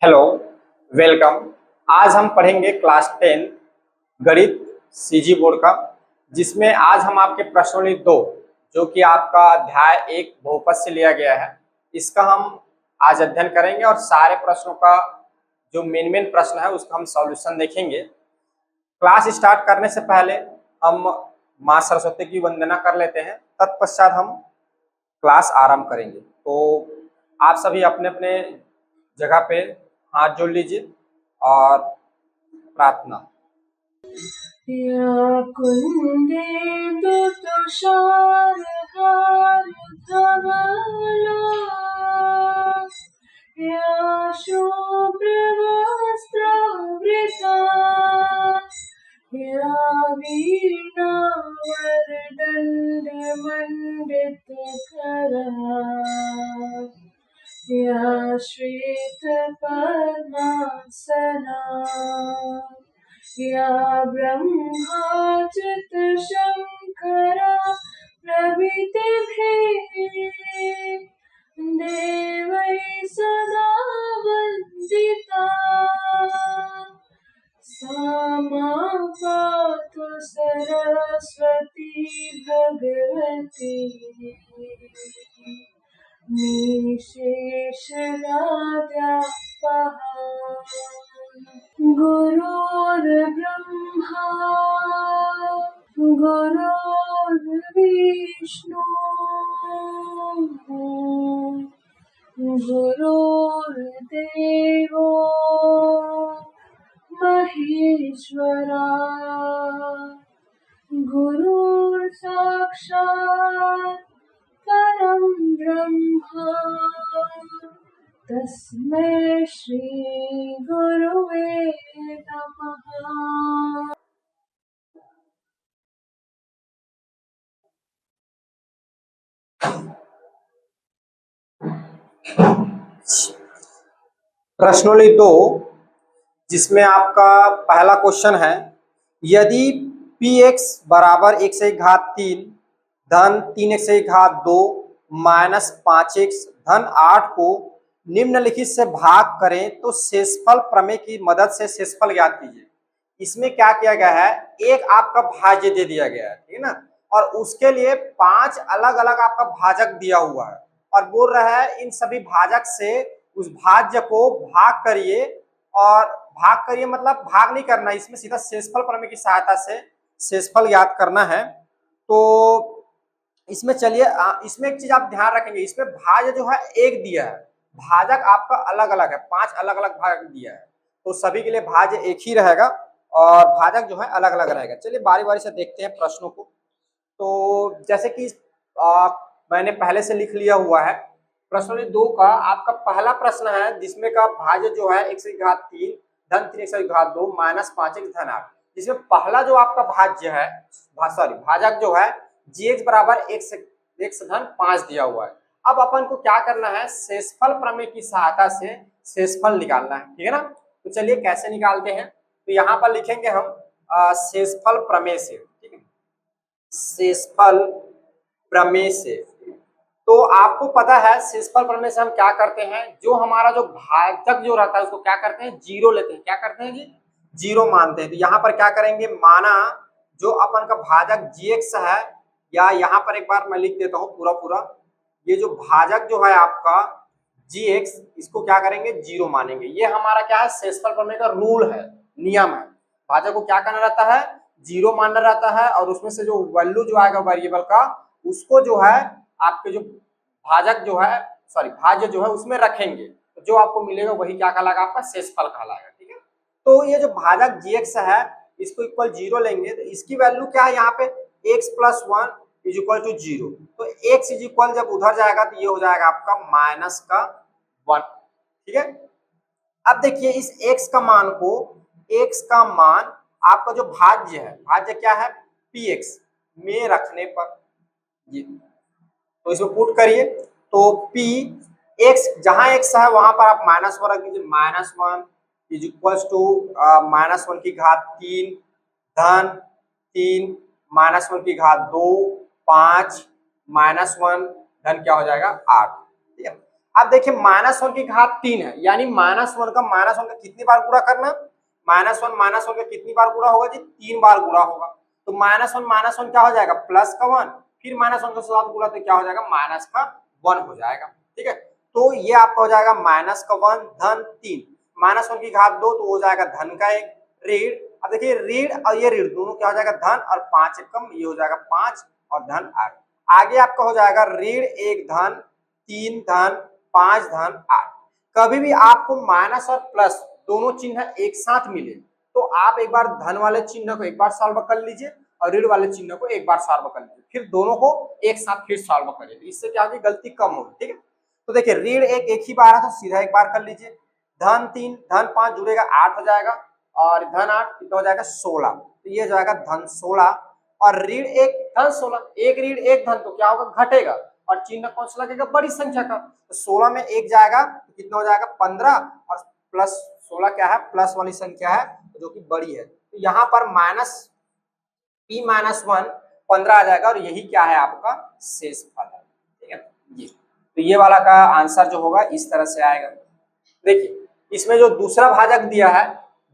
Hello, welcome. आज हम पढ़ेंगे क्लास 10 गणित सीजी बोर्ड का, जिसमें आज हम आपके प्रश्नोत्तरी 2 जो कि आपका अध्याय 1 बहुपद से लिया गया है, इसका हम आज अध्ययन करेंगे और सारे प्रश्नों का जो मेन प्रश्न है उसका हम सॉल्यूशन देखेंगे। क्लास स्टार्ट करने से पहले हम माँ सरस्वती की वंदना कर लेते हैं, तत्पश्चात हम क्लास आरंभ करेंगे। तो आप सभी अपने अपने जगह पे हाथ जोड़ लीजिए और प्रार्थना। या कुन्देन्दु तुषारहार धवला या शुभ्रवस्त्रावृता या वीणावरदण्डमण्डितकरा या श्वेतपद्मासना या ब्रह्माच्युत शङ्करा प्रभृतिभिः देवैः सदा वन्दिता सा मां पातु सरस्वती भगवती निःशेषराध्यापः। गुरुर्ब्रह्मा गुरुर्विष्णु गुरुर्देवो महेश्वरा गुरुर्साक्षात् परं ब्रह्म तस्मै श्री गुरुवे नमः। प्रश्नोत्तरी 2, जिसमें आपका पहला क्वेश्चन है, यदि px बराबर 1 से घात 3 धन 3x से घात 2 माइनस 5x धन 8 को निम्नलिखित से भाग करें तो शेषफल प्रमेय की मदद से शेषफल ज्ञात कीजिए। इसमें क्या किया गया है, एक आपका भाज्य दे दिया गया है, ठीक है ना, और उसके लिए 5 अलग अलग आपका भाजक दिया हुआ है और बोल रहा है इन सभी भाजक से उस भाज्य को भाग करिए। और भाग करिए मतलब भाग नहीं करना, इसमें सीधा शेषफल प्रमेय की सहायता से शेषफल ज्ञात करना है। तो इसमें चलिए इसमें एक चीज आप ध्यान रखेंगे, इसमें भाज्य जो है एक दिया है, भाजक आपका अलग अलग है, 5 अलग अलग भाजक दिया है, तो सभी के लिए भाज्य एक ही रहेगा और भाजक जो है अलग अलग रहेगा। चलिए बारी बारी से देखते हैं प्रश्नों को। तो जैसे कि मैंने पहले से लिख लिया हुआ है, प्रश्नोत्तरी 2 का आपका पहला प्रश्न है, जिसमें का भाज्य जो है 1 से घात 3 धन 3 से घात 2 माइनस 5x धन 8, जिसमें पहला जो आपका भाज्य है भाजक जो है gx बराबर 1 से धन 5 दिया हुआ है। अब अपन को क्या करना है, शेषफल प्रमेय की सहायता से शेषफल निकालना है, ठीक है ना। तो चलिए कैसे निकालते हैं, तो यहाँ पर लिखेंगे हम शेषफल प्रमेय से, ठीक है, शेषफल प्रमेय से। तो आपको पता है शेषफल प्रमेय से हम क्या करते हैं, जो हमारा जो भाजक जो रहता है उसको क्या करते हैं, जीरो लेते हैं। क्या करते हैं जी, जीरो मानते हैं। तो यहाँ पर क्या करेंगे, माना जो अपन का भाजक gx है, या यहाँ पर एक बार मैं लिख देता हूँ पूरा ये जो भाजक जो है आपका gx, इसको क्या करेंगे, जीरो मानेंगे। ये हमारा क्या है, शेषफल प्रमेय का रूल है, नियम है। भाजक को क्या करना रहता है, जीरो मानना रहता है, और उसमें से जो वैल्यू जो आएगा वेरिएबल का, उसको जो है आपके जो भाजक जो है भाज्य जो है उसमें रखेंगे, तो जो आपको मिलेगा वही क्या कहलाएगा, आपका शेषफल कहलाएगा, ठीक है। तो ये जो भाजक gx है इसको इक्वल जीरो लेंगे, तो इसकी वैल्यू क्या है यहाँ पे, x plus 1 is equal to 0। तो x इज इक्वल जब उधर जाएगा तो ये हो जाएगा आपका माइनस का 1, ठीक है। अब देखिए इस x का मान को, x का मान आपका जो भाज्य है, भाज्य क्या है, px में रखने पर ये, तो इसको पुट करिए, तो p x जहां x है वहां पर आप माइनस 1 रख दीजिए, minus 1 is equal to minus 1 की घात 3 धन 3 माइनस 1 की घात 2 5 माइनस 1 धन क्या हो जाएगा 8, ठीक है। अब देखिए -1 की घात 3 है, यानी -1 का कितनी बार गुणा करना, -1 का कितनी बार गुणा होगा जी, 3 बार गुणा होगा। तो -1 क्या हो जाएगा, प्लस का 1, फिर -1 के साथ गुणा तो क्या हो जाएगा, माइनस का 1 हो जाएगा। ठीक है, तो ये आपका हो जाएगा -1 धन 3, -1 की घात 2 तो हो जाएगा धन का 1, ऋण। अब देखिए ऋण और ये ऋण दोनों क्या हो जाएगा, धन, और 5 एकम ये हो जाएगा 5 और धन 8। आगे आपका हो जाएगा ऋण 1 धन 3 धन 5 धन 8। कभी भी आपको माइनस और प्लस दोनों चिन्ह एक साथ मिले तो आप एक बार धन वाले चिन्ह को एक बार सॉल्व कर लीजिए और ऋण वाले चिन्ह को एक बार सॉल्व कर लीजिए, फिर दोनों को एक साथ फिर सॉल्व करिए, इससे क्या होगी, गलती कम होगी। ठीक है, तो देखिए ऋण एक ही बार है तो सीधा एक बार कर लीजिए, धन 3 धन 5 जुड़ेगा 8 हो जाएगा, और धन 8 कितना हो जाएगा 16, तो ये जाएगा धन 16, और ऋण 1 धन 16, एक ऋण 1 धन तो क्या होगा, घटेगा, और चिन्ह कौन सा लगेगा, बड़ी संख्या का, तो 16 में 1 जाएगा तो कितना हो जाएगा 15, और प्लस 16 क्या है, प्लस वाली संख्या है जो कि बड़ी है, तो यहाँ पर P-1 15 आ जाएगा, और यही क्या है आपका शेष फल है। ठीक है, ये तो ये वाला का आंसर जो होगा इस तरह से आएगा। देखिए इसमें जो दूसरा भाजक दिया है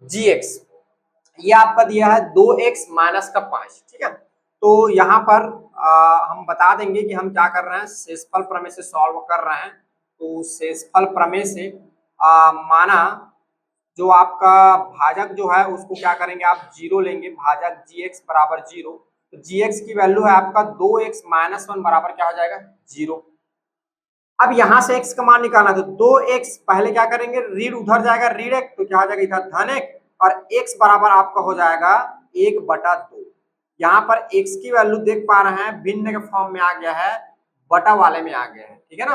gx, ये आपका दिया है 2x माइनस का 5। ठीक है, तो यहाँ पर हम बता देंगे कि हम क्या कर रहे हैं, शेषफल प्रमेय से सॉल्व कर रहे हैं। तो शेषफल प्रमेय से माना जो आपका भाजक जो है उसको क्या करेंगे, आप 0 लेंगे, भाजक gx बराबर 0, तो gx की वैल्यू है आपका 2x माइनस 1 बराबर क्या हो जाएगा 0। अब यहां से x का मान निकालना, तो 2x पहले क्या करेंगे, ऋण उधर जाएगा, ऋण 1 तो क्या हो जाएगा इधर धन 1, और x बराबर आपका हो जाएगा 1/2। यहाँ पर x की वैल्यू देख पा रहे हैं भिन्न के फॉर्म में आ गया है, बटा वाले में आ गया है। ठीक है ना,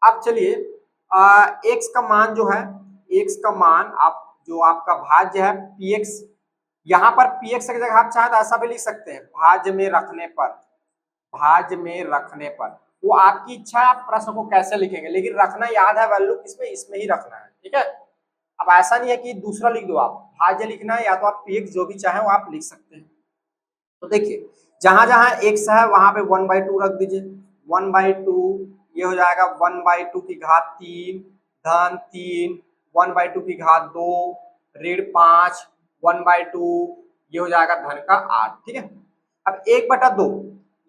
अब चलिए x का मान जो है, x का मान आप जो आपका भाज्य है px, यहाँ पर px की जगह आप चाहे तो ऐसा भी लिख सकते हैं, भाज्य में रखने पर, भाज्य में रखने पर, वो आपकी इच्छा है आप प्रश्न को कैसे लिखेंगे, लेकिन रखना याद है वैल्यू किसमें, इसमें ही रखना है। ठीक है, अब ऐसा नहीं है कि दूसरा लिख दो, आप भाज्य लिखना है या तो आप px जो भी चाहे वो आप लिख सकते हैं। तो देखिए जहां जहां x है वहां पे 1/2 रख दीजिए, 1/2 ये हो जाएगा 1/2 की घात 3 धन 3, 1/2 की घात 2 ऋण 5, 1/2 ये हो जाएगा धन का 8। ठीक है, अब 1/2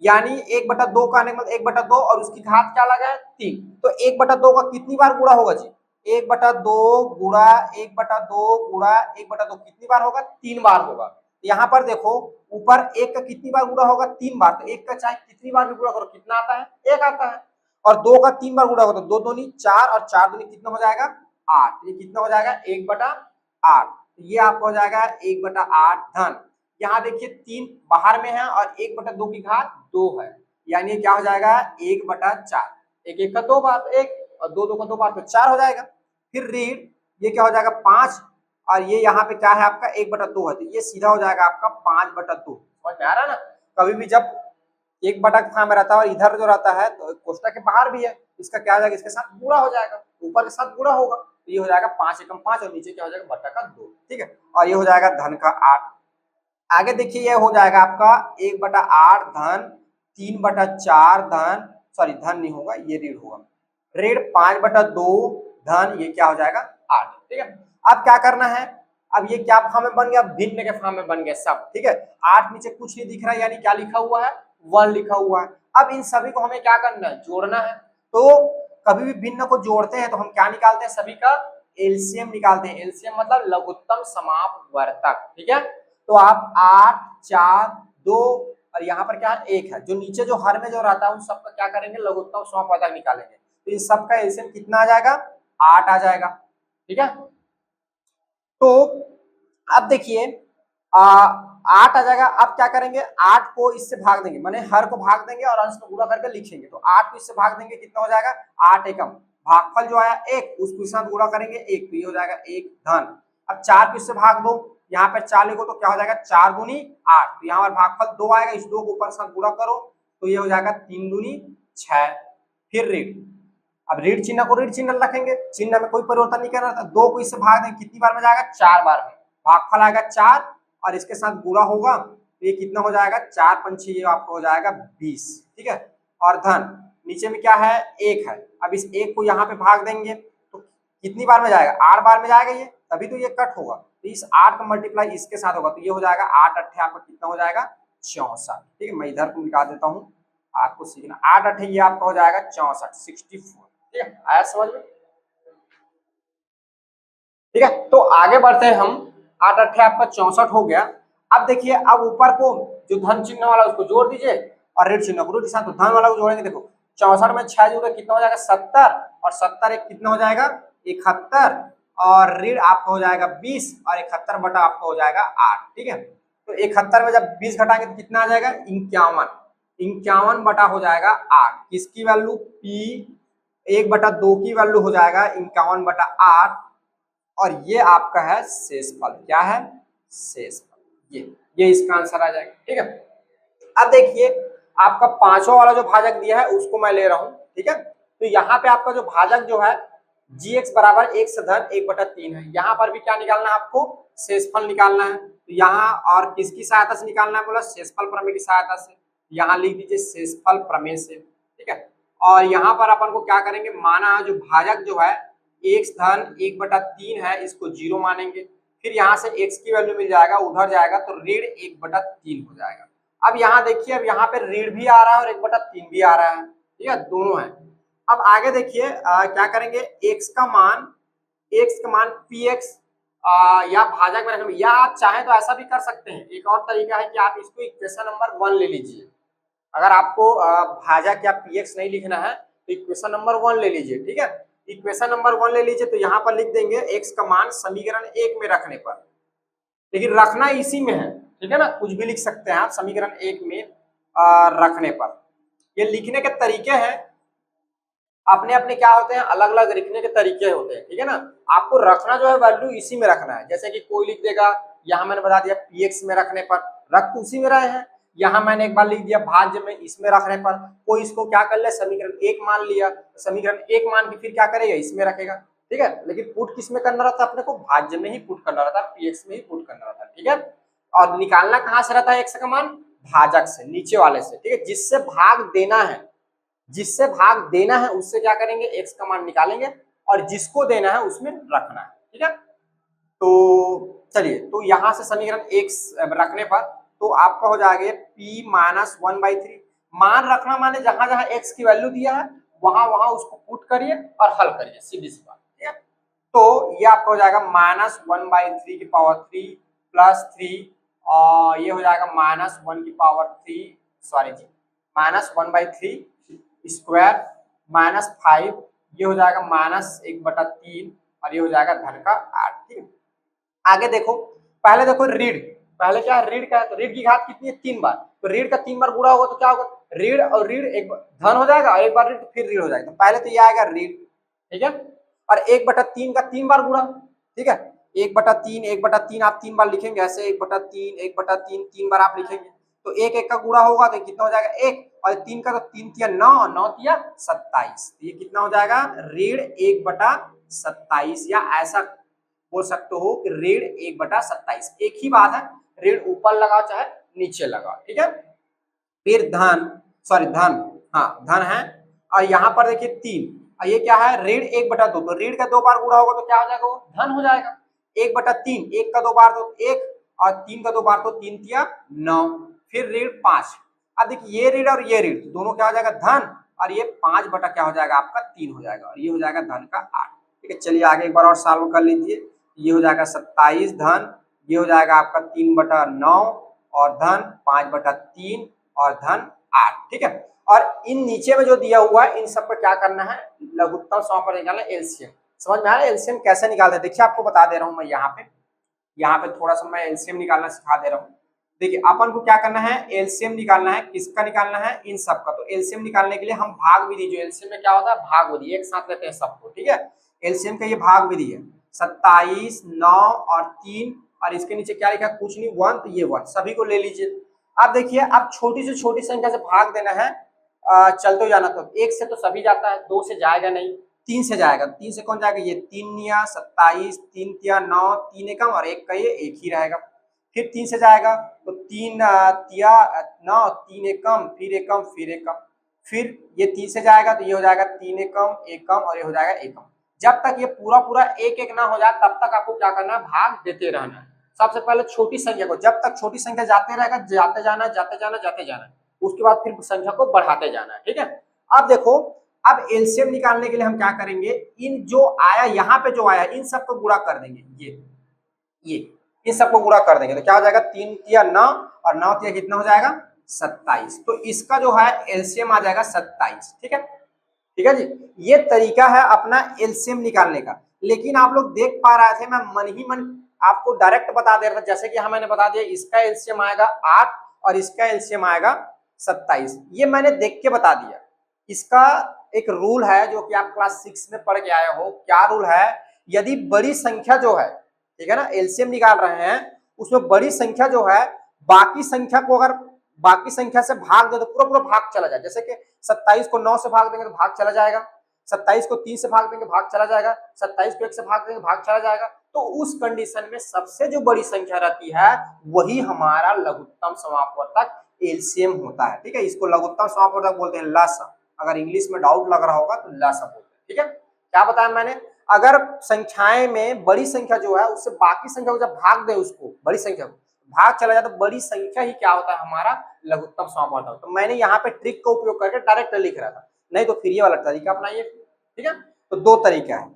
यानी 1/2 का आने मतलब 1/2 और उसकी घात क्या लगा है 3, तो 1/2 का कितनी बार गुणा होगा जी, 1/2 गुणा 1/2 गुणा 1/2 कितनी बार होगा, 3 बार होगा। यहाँ पर देखो ऊपर 1 का कितनी बार गुणा होगा, 3 बार, तो 1 का चाहे कितनी बार भी गुणा करो कितना आता है, 1 आता है, और 2 का 3 बार गुणा होगा तो 2 दूनी 4, और 4 दूनी कितना हो जाएगा 8, ये कितना हो जाएगा 1/8, ये आपको हो जाएगा 1/8 धन, यहाँ देखिए 3 बाहर में है और 1/2 की घात 2 है, यानी क्या हो जाएगा 1/4, 1 का 2 बार तो 1, और 2 का 2 बार तो 4 हो जाएगा। फिर ऋण ये क्या हो जाएगा 5, और ये यहाँ पे क्या है आपका 1/2 है, तो ये सीधा हो जाएगा आपका 5/2। समझ में आ रहा है ना, कभी भी जब 1 बटा में रहता है और इधर जो रहता है तो कोष्टक के बाहर भी है, इसका क्या हो जाएगा, इसके साथ गुणा हो जाएगा, ऊपर के साथ गुणा होगा, तो ये हो जाएगा 5 एकम 5, और नीचे क्या हो जाएगा बटा का 2। ठीक है, और ये हो जाएगा धन का 8। आगे देखिए ये हो जाएगा आपका 1/8 धन 3/4 धन, सॉरी धन नहीं होगा ये ऋण होगा, ऋण 5/2 धन ये क्या हो जाएगा 8। ठीक है, अब क्या करना है, अब ये क्या फॉर्म में बन गया, भिन्न के फॉर्म में बन गया सब। ठीक है, 8 नीचे कुछ नहीं दिख रहा है, यानी क्या लिखा हुआ है 1 लिखा हुआ है। अब इन सभी को हमें क्या करना है, जोड़ना है। तो कभी भी भिन्न को जोड़ते हैं तो हम क्या निकालते हैं, सभी का एलसीएम निकालते हैं, एलसीएम मतलब लघुत्तम समापवर्तक। ठीक है, तो आप 8 4 2 और यहाँ पर क्या 1 है, जो नीचे जो हर में जो रहता है उन सबका क्या करेंगे, लघुत्तम समापवर्तक निकालेंगे, तो इन सबका एलसीएम कितना आ जाएगा 8 आ जाएगा। ठीक है, तो अब देखिए 8 आ जाएगा। अब क्या करेंगे, 8 को इससे भाग देंगे, माने हर को भाग देंगे और अंश में गुणा करके लिखेंगे, तो 8 को इससे भाग देंगे कितना हो जाएगा 8 एकम, भागफल जो आया 1 उसको साथ गुणा करेंगे 1, तो ये हो जाएगा 1 धन। अब 4 को इससे भाग दो, यहाँ पर 4 लिखो तो क्या हो जाएगा 4 दूनी 8, तो यहाँ पर भागफल 2 आएगा, इस 2 को ऊपर साथ गुणा करो तो ये हो जाएगा 3 दूनी 6। फिर ऋण, अब ऋण चिन्ह को ऋण चिन्ह रखेंगे, चिन्ह में कोई परिवर्तन नहीं करना था, 2 को इससे भाग देंगे कितनी बार में जाएगा 4 बार में, भागफल आएगा 4 और इसके साथ गुणा होगा तो ये कितना हो जाएगा 4 पंछी ये आपको हो जाएगा 20। ठीक है, और धन नीचे में क्या है, 1 है। अब इस 1 को यहाँ पे भाग देंगे तो कितनी बार में जाएगा, 8 बार में जाएगा ये, तभी तो ये कट होगा। तो इस 8 का मल्टीप्लाई इसके साथ होगा तो ये हो जाएगा 8 अट्ठे आपका कितना हो जाएगा, 64। ठीक है, मैं इधर को निकाल देता हूँ आपको सीखना। 8 अट्ठे ये आपका हो जाएगा 64, 64। ठीक है, आया समझ में? ठीक है, तो आगे बढ़ते हैं हम। 8 अट्ठे आपका 64 हो गया। अब देखिए, अब ऊपर को जो धन चिन्ह वाला उसको जोड़ दीजिए और ऋण चिन्ह को साथ तो धन वाला को जोड़ेंगे। देखो 64 में 6 जोड़े कितना हो जाएगा, 70, और 70 एक कितना हो जाएगा, 71, और ऋण आपका हो जाएगा 20, और 71 बटा आपका हो जाएगा 8। ठीक है, तो 71 में जब 20 घटाएंगे तो कितना आ जाएगा, 51। 51 बटा हो जाएगा 8, किसकी वैल्यू, P 1/2 की वैल्यू हो जाएगा 51 बटा 8, और ये आपका है शेषफल। क्या है, शेषफल। ये इसका आंसर आ जाएगा। ठीक है, अब देखिए आपका पांचवा वाला जो भाजक दिया है उसको मैं ले रहा हूं। ठीक है, तो यहाँ पे आपका जो भाजक जो है gx बराबर 1 से धन 1/3 है। यहाँ पर भी क्या निकालना है आपको, शेषफल निकालना है। तो यहाँ और किसकी सहायता से निकालना है बोला, शेषफल प्रमेय की सहायता से। यहाँ लिख दीजिए शेषफल प्रमेय से। ठीक है, और यहाँ पर अपन को क्या करेंगे, माना जो भाजक जो है x धन 1/3 है, इसको 0 मानेंगे। फिर यहाँ से x की वैल्यू मिल जाएगा, उधर जाएगा तो ऋण 1/3 हो जाएगा। अब यहाँ देखिए, अब यहाँ पे ऋण भी आ रहा है और 1/3 भी आ रहा है। ठीक है, दोनों है। अब आगे देखिए क्या करेंगे, x का मान px या भाजक में रखेंगे, या आप चाहें तो ऐसा भी कर सकते हैं। एक और तरीका है कि आप इसको इक्वेशन नंबर 1 ले लीजिए। अगर आपको भाजक या px नहीं लिखना है तो इक्वेशन नंबर 1 ले लीजिए। ठीक है, इक्वेशन नंबर 1 ले लीजिए, तो यहाँ पर लिख देंगे x का मान समीकरण 1 में रखने पर, लेकिन रखना इसी में है। ठीक है ना, कुछ भी लिख सकते हैं आप समीकरण 1 में रखने पर। ये लिखने के तरीके हैं अपने अपने, क्या होते हैं, अलग अलग लिखने के तरीके होते हैं। ठीक है ना, आपको रखना जो है वैल्यू इसी में रखना है। जैसे कि कोई लिख देगा, यहाँ मैंने बता दिया px में रखने पर, रख तो उसी में रहे हैं। यहाँ मैंने एक बार लिख दिया भाज्य में, इसमें रखने पर कोई इसको क्या कर ले, समीकरण 1 मान लिया, समीकरण 1 मान के फिर क्या करेगा, इसमें रखेगा। ठीक है, लेकिन पुट किस में करना रहता है, अपने को भाज्य में ही पुट करना रहता है, px में ही पुट करना रहता है। ठीक है, और निकालना कहाँ से रहता है x का मान, भाजक से, नीचे वाले से। ठीक है, जिससे भाग देना है, जिससे भाग देना है उससे क्या करेंगे, x का मान निकालेंगे, और जिसको देना है उसमें रखना है। ठीक है, तो चलिए, तो यहां से समीकरण 1 रखने पर तो आपका हो जाएगा p माइनस 1/3। मान रखना माने जहां जहां x की वैल्यू दिया है वहां वहां उसको पुट करिए और हल करिए, सीधी सी बात। ठीक है, तो ये आपका हो जाएगा माइनस 1/3 की पावर 3 प्लस 3, और ये हो जाएगा माइनस 1 की पावर 3, सॉरी जी, माइनस 1/3 स्क्वायर माइनस 5, ये हो जाएगा माइनस 1/3, और ये हो जाएगा धन का 8। ठीक है, आगे देखो, पहले देखो ऋण, पहले क्या है, ऋण का है, तो ऋण की घात कितनी है, 3 बार। तो ऋण का 3 बार गुणा होगा तो क्या होगा, ऋण और ऋण एक बार धन हो जाएगा, और एक बार ऋण तो फिर ऋण हो जाएगा। तो पहले तो ये आएगा ऋण। ठीक है, और 1/3 का 3 बार गुणा। ठीक है, 1/3 1/3 आप 3 बार लिखेंगे, ऐसे 1/3 1/3 3 बार आप लिखेंगे, तो 1 1 का गुणा होगा तो कितना हो जाएगा 1, और 3 का तो 3 तिया 9, 9 तिया 27, तो ये कितना हो जाएगा, ऋण 1/27, या ऐसा बोल सकते हो कि ऋण 1/27। एक ही बात है, ऋण ऊपर लगाओ चाहे नीचे लगाओ। ठीक है, फिर धन, सॉरी धन, हाँ धन है, और यहाँ पर देखिए 3, और ये क्या है, ऋण 1/2, तो ऋण का 2 बार गुणा होगा तो क्या हो जाएगा, वो धन हो जाएगा। 1/3, 1 का 2 बार तो 1, और 3 का 2 बार तो 3 तिया 9, फिर ऋण 5। अब देखिए ये ऋण और ये ऋण दोनों क्या हो जाएगा, धन, और ये 5 बटा क्या हो जाएगा आपका 3 हो जाएगा, और ये हो जाएगा धन का 8। ठीक है, चलिए आगे एक बार और सॉल्व कर लीजिए। ये हो जाएगा 27 धन, ये हो जाएगा आपका 3/9, और धन 5/3, और धन 8। ठीक है, और इन नीचे में जो दिया हुआ है इन सब को क्या करना है, लघुत्तम समापन निकालना, एलसीएम। समझ में आ रहा है एलसीएम कैसे निकालते हैं, देखिए आपको बता दे रहा हूं मैं, यहाँ पे थोड़ा सा मैं एलसीएम निकालना सिखा दे रहा हूँ। देखिए अपन को क्या करना है, एलसीएम निकालना है, किसका निकालना है, इन सब का। तो एलसीएम निकालने के लिए हम भाग विधि, जो एलसीएम में क्या होता है, भाग विधि, एक साथ लेते हैं सबको। ठीक है, एलसीएम का ये भाग विधि है, 27 9 और 3, और इसके नीचे क्या लिखा है, कुछ नहीं, 1, तो ये 1 सभी को ले लीजिए। अब देखिए, अब छोटी से छोटी संख्या से भाग देना है, चलते जाना, तो 1 से तो सभी जाता है, 2 से जाएगा नहीं, 3 से जाएगा, 3 से कौन जाएगा, ये 3 निया 27, 3 तिया 9, 3 एकम, और 1 का ये 1 ही रहेगा। फिर 3 से जाएगा तो 3 तिया 9, 3 एकम, फिर एकम, फिर एकम, फिर ये 3 से जाएगा तो ये हो जाएगा 3 एक कम और ये हो जाएगा एक कम। जब तक ये पूरा पूरा एक एक ना हो जाए तब तक आपको क्या करना है, भाग देते रहना है। सबसे पहले छोटी संख्या को, जब तक छोटी संख्या जाते रहेगा, जाते जाना जाते जाना जाते जाना, उसके बाद फिर संख्या को बढ़ाते जाना है। ठीक है, अब देखो, अब एलसीएम निकालने के लिए हम क्या करेंगे, इन जो आया यहाँ पे जो आया इन सबको गुणा कर देंगे, ये इन सबको गुणा कर देंगे तो क्या हो जाएगा, 3 तिया 9 और 9 तिया कितना हो जाएगा 27। तो इसका जो है एलसीएम आ जाएगा 27। ठीक है, ठीक है जी, ये तरीका है अपना एलसीएम निकालने का। लेकिन आप लोग देख पा रहे थे, मैं मन ही मन आपको डायरेक्ट बता दे रहा था, जैसे कि हाँ मैंने बता दिया इसका एलसीएम आएगा 8 और इसका एलसीएम आएगा 27। ये मैंने देख के बता दिया। इसका एक रूल है जो कि आप क्लास 6 में पढ़ के आए हो। क्या रूल है, यदि बड़ी संख्या जो है, ठीक है ना, एलसीएम निकाल रहे हैं, उसमें बड़ी संख्या जो है बाकी संख्या को अगर बाकी संख्या से भाग दे तो पूरा पूरा भाग चला जाए। जैसे कि 27 को 9 से भाग देंगे तो भाग चला जाएगा, 27 को 3 से भाग देंगे भाग चला जाएगा, 27 को 1 से भाग देंगे भाग चला जाएगा। तो उस कंडीशन में सबसे जो बड़ी संख्या रहती है वही हमारा लघुत्तम समापवर्तक एलसीएम होता है। ठीक है, इसको लघुत्तम समापवर्तक बोलते हैं, लसा। अगर इंग्लिश में डाउट लग रहा होगा तो लसा बोलते हैं। ठीक है, क्या बताया मैंने, अगर संख्याएं में बड़ी संख्या जो है उससे बाकी संख्या को जब भाग दे, उसको बड़ी संख्या को भाग चला जाए तो बड़ी संख्या ही क्या होता है, हमारा लघुत्तम समापवर्तक। तो मैंने यहाँ पे ट्रिक का उपयोग करके डायरेक्ट लिख रहा था, नहीं तो फिर ये वाला तरीका अपनाइए। ठीक है, तो दो तरीका है।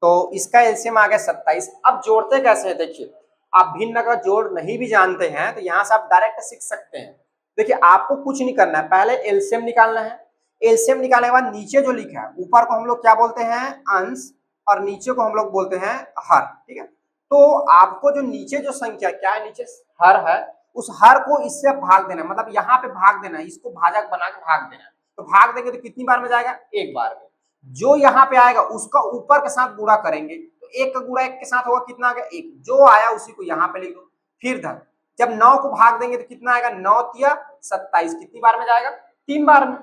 तो इसका एलसीएम आ गया 27। अब जोड़ते कैसे हैं, देखिए, आप भिन्न का जोड़ नहीं भी जानते हैं तो यहाँ से आप डायरेक्ट सीख सकते हैं। देखिए, आपको कुछ नहीं करना है, पहले एलसीएम निकालना है। एलसीएम निकालने के बाद नीचे जो लिखा है, ऊपर को हम लोग क्या बोलते हैं, अंश, और नीचे को हम लोग बोलते हैं हर। ठीक है, तो आपको जो नीचे जो संख्या क्या है, नीचे हर है, उस हर को इससे भाग देना, मतलब यहाँ पे भाग देना, इसको भाजक बना के भाग देना। तो भाग देंगे तो कितनी बार में जाएगा, एक बार में। जो यहाँ पे आएगा उसका ऊपर के साथ गुणा करेंगे तो एक का गुणा एक के साथ होगा, कितना आ गया, एक। जो आया उसी को यहाँ पे लिख दो, फिर धन। जब 9 को भाग देंगे तो कितना आएगा, 9 तिया 27, कितनी बार में जाएगा, 3 बार में।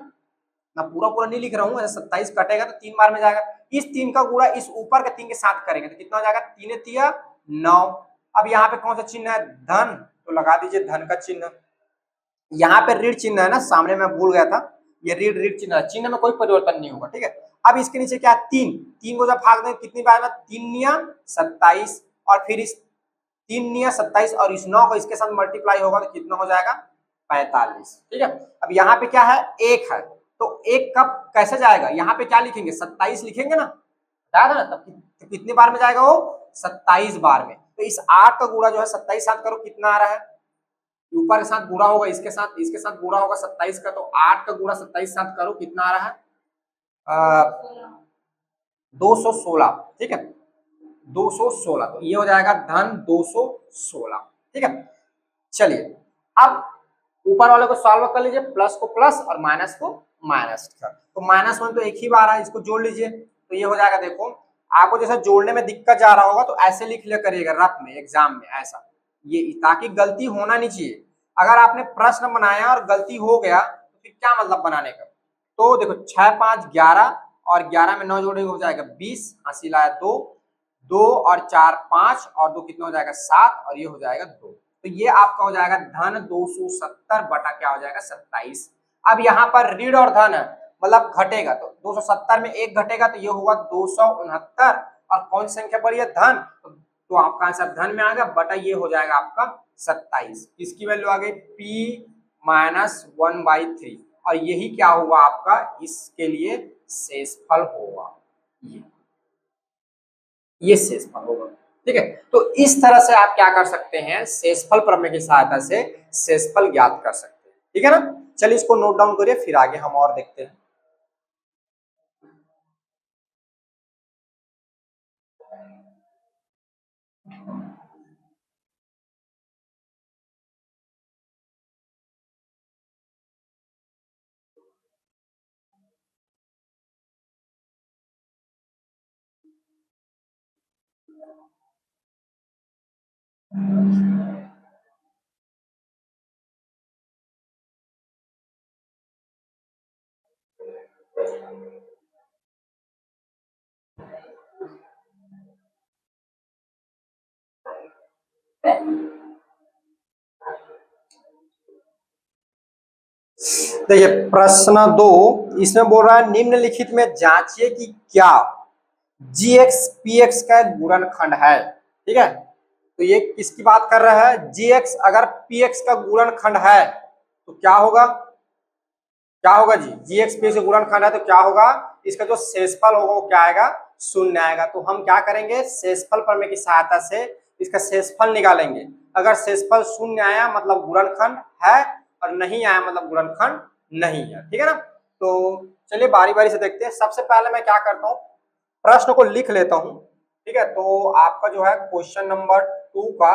मैं पूरा पूरा नहीं लिख रहा हूँ, 27 कटेगा तो 3 बार में जाएगा। इस 3 का गुणा इस ऊपर के 3 के साथ करेंगे तो कितना हो जाएगा, 3 तिया 9। अब यहाँ पे कौन सा चिन्ह है, धन, तो लगा दीजिए धन का चिन्ह। यहाँ पे ऋण चिन्ह है ना, सामने मैं भूल गया था, ये ऋण ऋण चिन्ह है, चिन्ह में कोई परिवर्तन नहीं होगा। ठीक है, अब इसके नीचे क्या, 3, 3 को जब भाग देंगे कितनी बार में, 3 निया 27, और फिर इस 3 निया 27 और इस 9 को इसके साथ मल्टीप्लाई होगा तो कितना हो जाएगा, 45। ठीक है, अब यहाँ पे क्या है, एक है, तो एक कब कैसे जाएगा, यहाँ पे क्या लिखेंगे, 27 लिखेंगे ना, याद है ना, तब तो कितनी बार में जाएगा वो, 27 बार में। तो इस 8 का गुणा जो है 27 साथ करो, कितना आ रहा है, ऊपर के साथ गुणा होगा, इसके साथ गुणा होगा 27 का, तो 8 का गुणा 27 साथ करो, कितना आ रहा है, 216। ठीक है, 216, तो ये हो जाएगा धन 216। ठीक है, चलिए अब ऊपर वाले को सॉल्व कर लीजिए, प्लस को प्लस और माइनस को माइनस कर। तो -1 तो एक ही बार है, इसको जोड़ लीजिए तो ये हो जाएगा। देखो, आपको जैसे जोड़ने में दिक्कत जा रहा होगा तो ऐसे लिख लिया करिएगा रफ में, एग्जाम में ऐसा, ये ताकि गलती होना नहीं चाहिए। अगर आपने प्रश्न बनाया और गलती हो गया तो फिर क्या मतलब बनाने का। तो देखो, 6 5 11 और 11 में 9 जोड़ेंगे हो जाएगा 20, हासिल आया 2, 2 और 4 5 और 2 कितना हो जाएगा 7, और ये हो जाएगा 2। तो ये आपका हो जाएगा धन 270 बटा क्या हो जाएगा 27। अब यहाँ पर ऋण और धन है, मतलब घटेगा, तो 270 में एक घटेगा तो ये होगा 269, और कौन सी संख्या बढ़ी है, धन, तो आपका आंसर धन में आ गया, बटा ये हो जाएगा आपका 27। इसकी वैल्यू आ गई P-1/3, और यही क्या होगा आपका इसके लिए शेषफल होगा, ये शेषफल होगा। ठीक है, तो इस तरह से आप क्या कर सकते हैं, शेषफल प्रमेय की सहायता से शेषफल ज्ञात कर सकते हैं। ठीक है ना, चलिए इसको नोट डाउन करिए, फिर आगे हम और देखते हैं। देखिए प्रश्न 2 इसमें बोल रहा है निम्नलिखित में जांचिए कि क्या gx px का एक गुणनखंड है। ठीक है, तो ये किसकी बात कर रहा है? gx अगर px का गुणनखंड है तो क्या होगा? क्या होगा जी? gx px का गुणनखंड है तो क्या होगा? इसका जो शेषफल होगा वो क्या आएगा? शून्य आएगा। तो हम क्या करेंगे? शेषफल प्रमेय की सहायता से इसका शेषफल निकालेंगे। अगर शेषफल शून्य आया मतलब गुणनखंड है, और नहीं आया मतलब गुणनखंड नहीं है। ठीक है ना? तो चलिए बारी बारी से देखते हैं। सबसे पहले मैं क्या करता हूँ, प्रश्न को लिख लेता हूँ। ठीक है, तो आपका जो है क्वेश्चन नंबर 2 का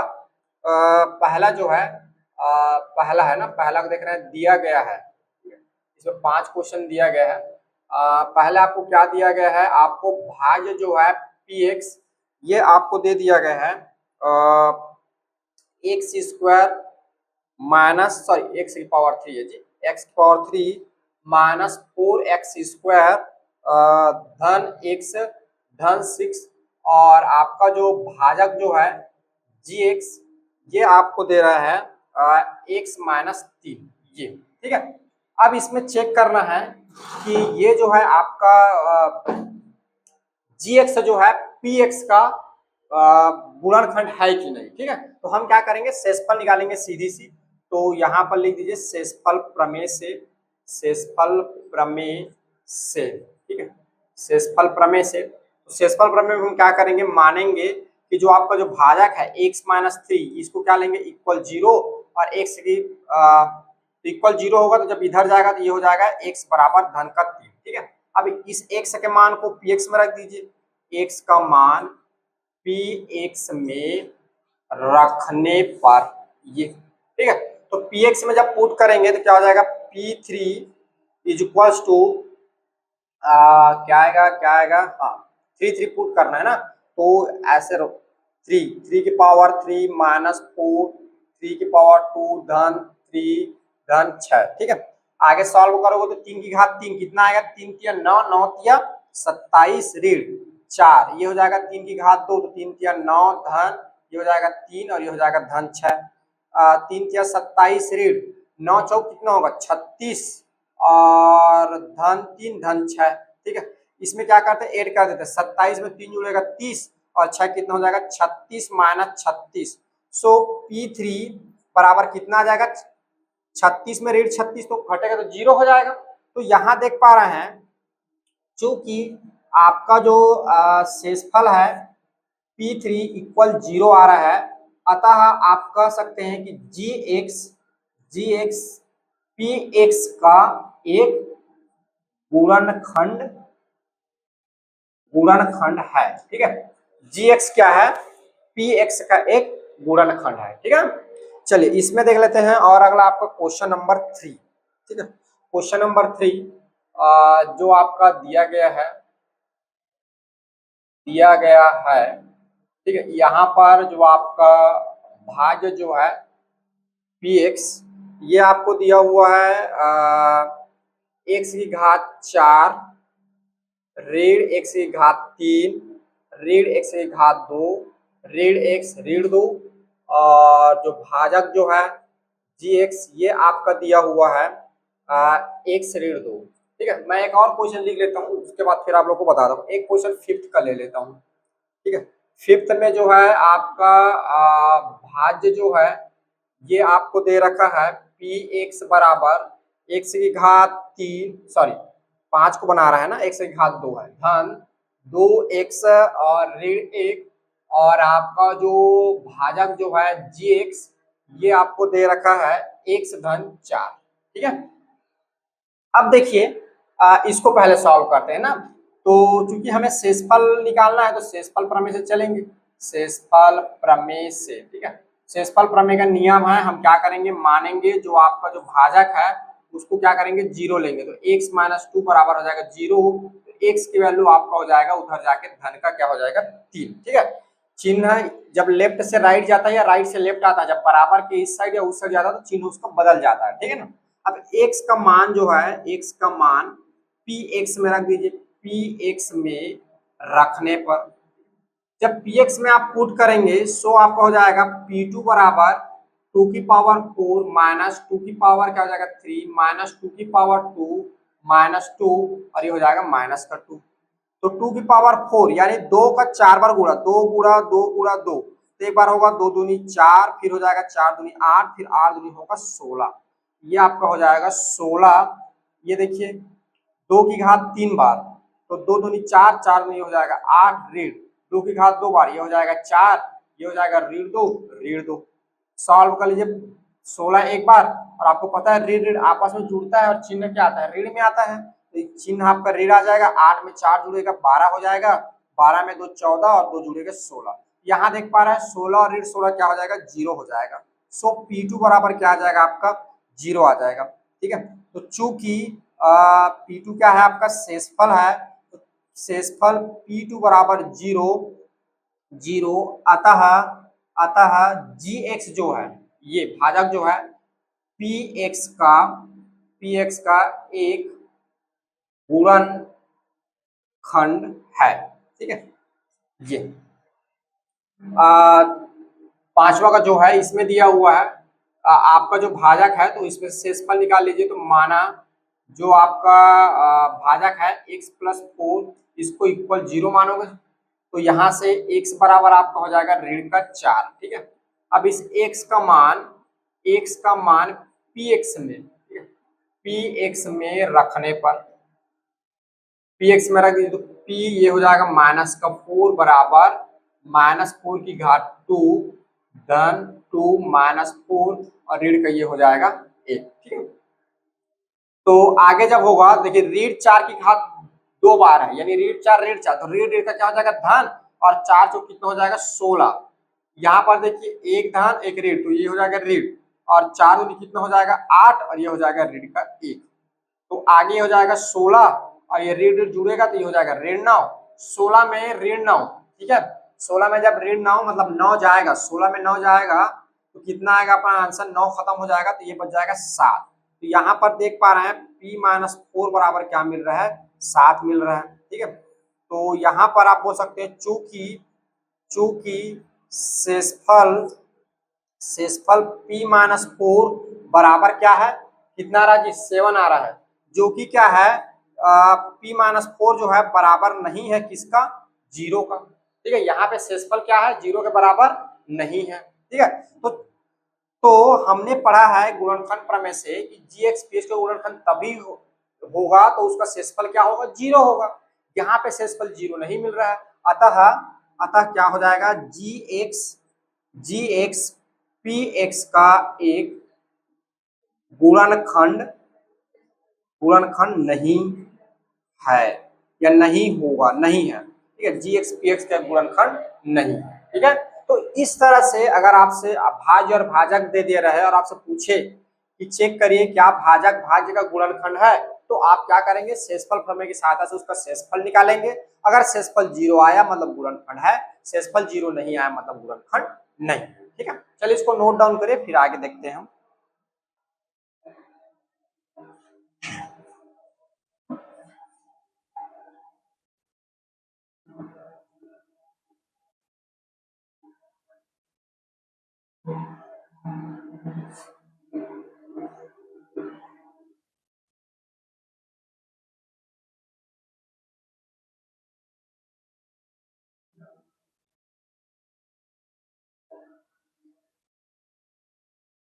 पहला जो है पहला है ना, पहला को देख रहे हैं, दिया गया है। इसमें 5 क्वेश्चन दिया गया है। पहले आपको क्या दिया गया है? आपको भाज्य जो है px ये आपको दे दिया गया है x square minus sorry x की पावर 3 है जी, एक्स की पावर 3 माइनस 4x स्क्वायर धन x धन 6, और आपका जो भाजक जो है gx ये आपको दे रहा है x माइनस 3 ये। ठीक है, अब इसमें चेक करना है कि ये जो है आपका gx जो है px का गुणनखंड है कि नहीं। ठीक है, तो हम क्या करेंगे? शेषफल निकालेंगे सीधी सी। तो यहाँ पर लिख दीजिए शेषफल प्रमेय से, शेषफल प्रमेय से। ठीक है, शेषफल प्रमेय से। तो शेषफल प्रमेय में हम क्या करेंगे? मानेंगे कि जो आपका जो भाजक है x माइनस 3 इसको क्या लेंगे? इक्वल 0, और x की इक्वल 0 होगा तो जब इधर जाएगा तो ये हो जाएगा x बराबर धन का 3। ठीक है, अब इस x के मान को px में रख दीजिए। x का मान px में रखने पर ये, ठीक है, तो px में जब पुट करेंगे तो क्या हो जाएगा? p3 इज इक्वल्स टू क्या आएगा? क्या आएगा? हाँ 3 पुट करना है ना, तो ऐसे 3 की पावर 3 माइनस 4 3 की पावर 2 धन 3 धन 6। ठीक है, आगे सॉल्व करोगे तो 3 की घात 3 कितना आएगा? 3 तिया 9, 9 तिया 27 ऋण 4, ये हो जाएगा 3 की घात 2 तो 3 तिया 9 धन ये हो जाएगा 3 और ये हो जाएगा धन 6। 3 तिया 27 ऋण 9 चौक कितना होगा? 36 और धन 3 धन 6। ठीक है, इसमें क्या करते हैं? ऐड कर देते हैं। 27 में 3 जुड़ेगा 30 और 6 कितना हो जाएगा? 36 माइनस 36। सो P3 बराबर कितना आ जाएगा? 36 में ऋण 36 तो घटेगा तो 0 हो जाएगा। तो यहाँ देख पा रहे हैं चूंकि आपका जो शेषफल है P3 इक्वल 0 आ रहा है, अतः आप कह सकते हैं कि gx px का एक गुणनखंड है। ठीक है, gx क्या है? px का एक गुणनखंड है। ठीक है, चलिए इसमें देख लेते हैं। और अगला आपका क्वेश्चन नंबर 3। ठीक है, क्वेश्चन नंबर 3 जो आपका दिया गया है। ठीक है, यहाँ पर जो आपका भाज्य जो है px ये आपको दिया हुआ है x की घात 4 ऋण x की घात 3 ऋण x की घात 2 ऋण x ऋण 2, और जो भाजक जो है gx ये आपका दिया हुआ है x ऋण 2। ठीक है, मैं एक और क्वेश्चन लिख लेता हूँ, उसके बाद फिर आप लोग को बता दूँ। एक क्वेश्चन 5th का ले लेता हूँ। ठीक है, 5th में जो है आपका भाज्य जो है ये आपको दे रखा है px बराबर x की घात 3 सॉरी 5 को बना रहा है ना, x की घात 2 है धन 2x और ऋण 1, और आपका जो भाजक जो है gx ये आपको दे रखा है x धन 4। ठीक है, अब देखिए इसको पहले सॉल्व करते हैं ना। तो चूंकि हमें शेषफल निकालना है तो शेषफल प्रमेय से चलेंगे। शेषफल प्रमेय से, ठीक है, शेषफल प्रमेय का नियम है, हम क्या करेंगे? मानेंगे जो आपका जो भाजक है उसको क्या करेंगे? 0 लेंगे, तो x माइनस 2 बराबर हो जाएगा 0। तो x की वैल्यू आपका हो जाएगा उधर जाके धन का क्या हो जाएगा? 3। ठीक है, चिन्ह जब लेफ्ट से राइट जाता है या राइट से लेफ्ट आता है, जब बराबर के इस साइड या उस साइड जाता है तो चिन्ह उसका बदल जाता है। ठीक है ना, अब x का मान जो है, x का मान px में रख दीजिए। px में रखने पर जब px में आप पुट करेंगे सो आपका हो जाएगा p2 बराबर टू की पावर 4 माइनस टू की पावर क्या हो जाएगा 3 माइनस टू की पावर 2 माइनस 2 और ये हो जाएगा माइनस का 2। तो 2 की पावर 4 यानी 2 का 4 बार गुणा, 2 गुणा 2 गुणा 2, तो एक बार होगा 2 दूनी 4, फिर हो जाएगा 4 दूनी 8, फिर 8 दूनी होगा 16। ये आपका हो जाएगा 16। ये देखिए 2 की घात 3 बार, तो 2 दूनी 4, 4 दूनी हो जाएगा 8 ऋण 2 की घात 2 बार, ये हो जाएगा 4, ये हो जाएगा ऋण 2 ऋण 2। सॉल्व कर लीजिए 16 एक बार, और आपको पता है ऋण ऋण आपस में जुड़ता है और चिन्ह क्या आता है, ऋण में आता है, तो चिन्ह आपका ऋण आ जाएगा। 8 में 4 जुड़ेगा 12 हो जाएगा, 12 में 2 14 और 2 जुड़ेगा 16। यहाँ देख पा रहे हैं 16 और ऋण 16 क्या हो जाएगा, जीरो हो जाएगा। सो P2 बराबर क्या आ जाएगा आपका, जीरो आ जाएगा। ठीक है, तो चूंकि P2 क्या है आपका शेषफल है, तो शेषफल P2 बराबर जीरो जीरो, अतः अतः GX जो है, ये भाजक जो है PX का एक गुणनखंड है। ठीक है, ये पांचवा का जो है इसमें दिया हुआ है आपका जो भाजक है, तो इसमें शेषफल निकाल लीजिए। तो माना जो आपका भाजक है x प्लस 4, इसको इक्वल 0 मानोगे, तो यहाँ से x बराबर आपका हो जाएगा ऋण का 4। ठीक है, अब इस x का मान px में, ठीक है, px में रखने पर, px में रख दीजिए तो p ये हो जाएगा माइनस का 4 बराबर माइनस 4 की घात 2 धन 2 माइनस 4 और ऋण का ये हो जाएगा 1। ठीक है, तो आगे जब होगा देखिए ऋण 4 की घात 2 बार है, यानी ऋण 4 ऋण 4, तो ऋण का क्या हो जाएगा धन, और 4 जो कितना हो जाएगा 16। यहाँ पर देखिए एक धन एक ऋण, तो ये हो जाएगा ऋण, और 4 दूनी कितना हो जाएगा 8 और ये हो जाएगा ऋण का 1। तो आगे हो जाएगा 16 और ये ऋण जुड़ेगा तो ये हो जाएगा ऋण 9, 16 में ऋण 9। ठीक है, 16 में जब ऋण 9 मतलब 9 जाएगा, 16 में 9 जाएगा तो कितना आएगा अपना आंसर, 9 खत्म हो जाएगा तो ये बच जाएगा 7। तो यहाँ पर देख पा रहे हैं p माइनस 4 बराबर क्या मिल रहा है, 7 मिल रहा है। ठीक है, तो यहाँ पर आप बोल सकते हैं चूंकि चूंकि शेषफल p माइनस 4 बराबर क्या है, कितना आ रहा है जी 7 आ रहा है, जो कि क्या है p माइनस 4 जो है बराबर नहीं है किसका, जीरो का। ठीक है, यहाँ पे शेषफल क्या है, जीरो के बराबर नहीं है। ठीक है, तो हमने पढ़ा है गुणनखंड प्रमेय से कि GX PX का गुणनखंड तभी होगा तो उसका शेषफल क्या होगा, जीरो होगा। यहाँ पे शेषफल जीरो नहीं मिल रहा है, अतः क्या हो जाएगा, GX PX का एक गुणनखंड नहीं है या नहीं होगा, नहीं है। ठीक है, GX PX का गुणनखंड नहीं है। ठीक है, तो इस तरह से अगर आपसे भाज्य और भाजक दे दे रहे हैं और आपसे पूछे कि चेक करिए क्या भाजक भाज्य का गुणनखंड है, तो आप क्या करेंगे, शेषफल प्रमेय की सहायता से उसका शेषफल निकालेंगे। अगर शेषफल जीरो आया मतलब गुणनखंड है, शेषफल जीरो नहीं आया मतलब गुणनखंड नहीं है। ठीक है, चलिए इसको नोट डाउन करिए फिर आगे देखते हैं हम।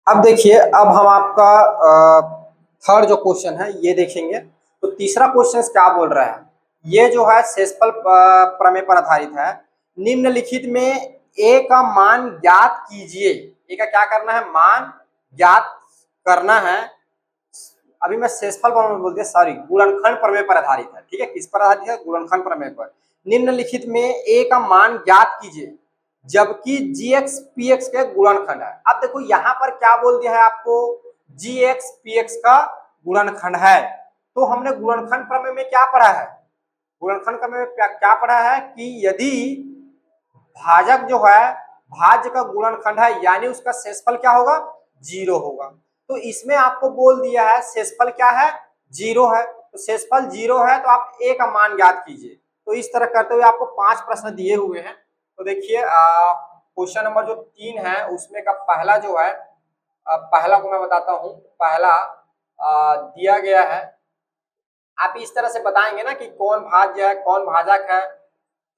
अब देखिए, अब हम आपका थर्ड जो क्वेश्चन है ये देखेंगे। तो तीसरा क्वेश्चन क्या बोल रहा है, ये जो है शेषफल प्रमेय पर आधारित है। निम्नलिखित में a का मान ज्ञात कीजिए। a का क्या करना है, मान ज्ञात करना है। अभी मैं शेषफल प्रमेय बोल दिया, सॉरी, गुणनखंड प्रमेय पर आधारित है। ठीक है, किस पर आधारित है, गुणनखंड प्रमेय पर। निम्नलिखित में a का मान ज्ञात कीजिए जबकि GX PX के गुणनखंड है। अब देखो यहाँ पर क्या बोल दिया है आपको, GX PX का गुणनखंड है। तो हमने गुणनखंड प्रमेय में क्या पढ़ा है, गुणनखंड प्रमेय में क्या पढ़ा है कि यदि भाजक जो है भाज्य का गुणनखंड है यानी उसका शेषफल क्या होगा, जीरो होगा। तो इसमें आपको बोल दिया है शेषफल क्या है, जीरो है। तो शेषफल जीरो है तो आप a का मान ज्ञात कीजिए। तो इस तरह करते हुए आपको 5 प्रश्न दिए हुए हैं। तो देखिए क्वेश्चन नंबर जो 3 है उसमें का पहला जो है पहला को मैं बताता हूँ। पहला दिया गया है, आप इस तरह से बताएंगे ना कि कौन भाज्य है कौन भाजक है,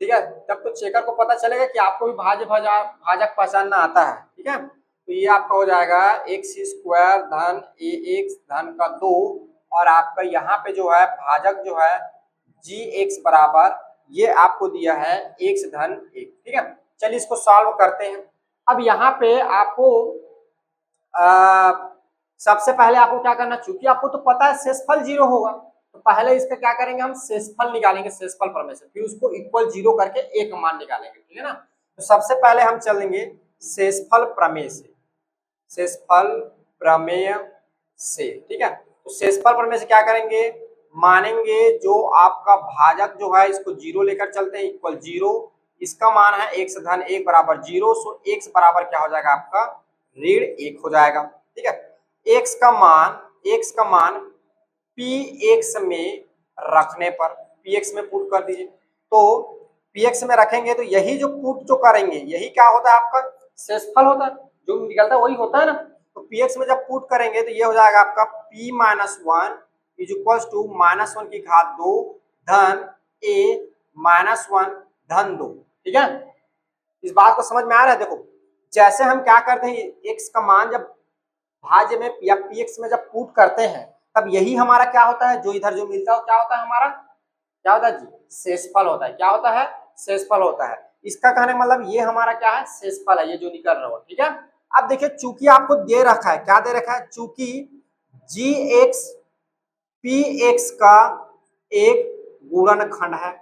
ठीक है, तब तो चेकर को पता चलेगा कि आपको भी भाजक पहचानना आता है। ठीक है, तो ये आपका हो जाएगा एक्स स्क्वायर धन ए एक्स धन का 2, और आपका यहाँ पे जो है भाजक जो है जी एक्स बराबर ये आपको दिया है एक्स धन 1। ठीक है, चलिए इसको सॉल्व करते हैं। अब यहाँ पे आपको सबसे पहले आपको क्या करना, चूंकि आपको तो पता है शेषफल 0 होगा, तो पहले इसका क्या करेंगे, हम शेषफल निकालेंगे शेषफल प्रमेय से, फिर उसको इक्वल 0 करके एक मान निकालेंगे। ठीक है ना, तो सबसे पहले हम चलेंगे शेषफल प्रमेय से, शेषफल प्रमेय से। ठीक है, तो शेषफल प्रमेय से क्या करेंगे, मानेंगे जो आपका भाजक जो है इसको 0 लेकर चलते हैं, इक्वल 0, इसका मान है x धन 1 बराबर 0, सो x बराबर क्या हो जाएगा आपका ऋण 1 हो जाएगा। ठीक है, x का मान px में रखने पर, px में पुट कर दीजिए, तो px में रखेंगे तो यही जो पुट जो करेंगे यही क्या होता है आपका शेषफल होता है, जो निकलता है वही होता है ना। तो px में जब पुट करेंगे तो ये हो जाएगा आपका p minus 1 is equal to minus 1 की घात 2 धन a माइनस 1 धन 2। ठीक है, इस बात को समझ में आ रहा है। देखो जैसे हम क्या करते हैं, x का मान जब भाज्य में या px में जब पुट करते हैं तब यही हमारा क्या होता है, जो इधर जो मिलता है क्या होता है, हमारा क्या होता है जी, शेषफल होता है। क्या होता है, शेषफल होता है। इसका कहने का मतलब ये हमारा क्या है, शेषफल है, ये जो निकल रहा हो। ठीक है, अब देखिए चूंकि आपको दे रखा है, क्या दे रखा है, चूंकि जी एक्स पी एक्स का एक गुणनखंड है,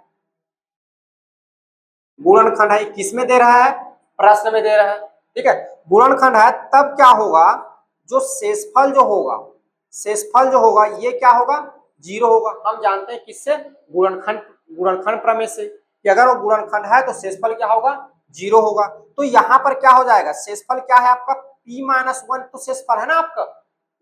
गुणनखंड है, किसमें दे रहा है, प्रश्न में दे रहा है। ठीक है, गुणनखंड है, तब क्या होगा, जो शेषफल जो होगा, शेषफल जो होगा ये क्या होगा, 0 होगा। हम जानते हैं किससे, गुणनखंड प्रमेय से, कि अगर वो गुणनखंड है तो शेषफल क्या होगा, 0 होगा। तो यहाँ पर क्या हो जाएगा, शेषफल क्या है आपका p माइनस 1, तो शेषफल है ना आपका,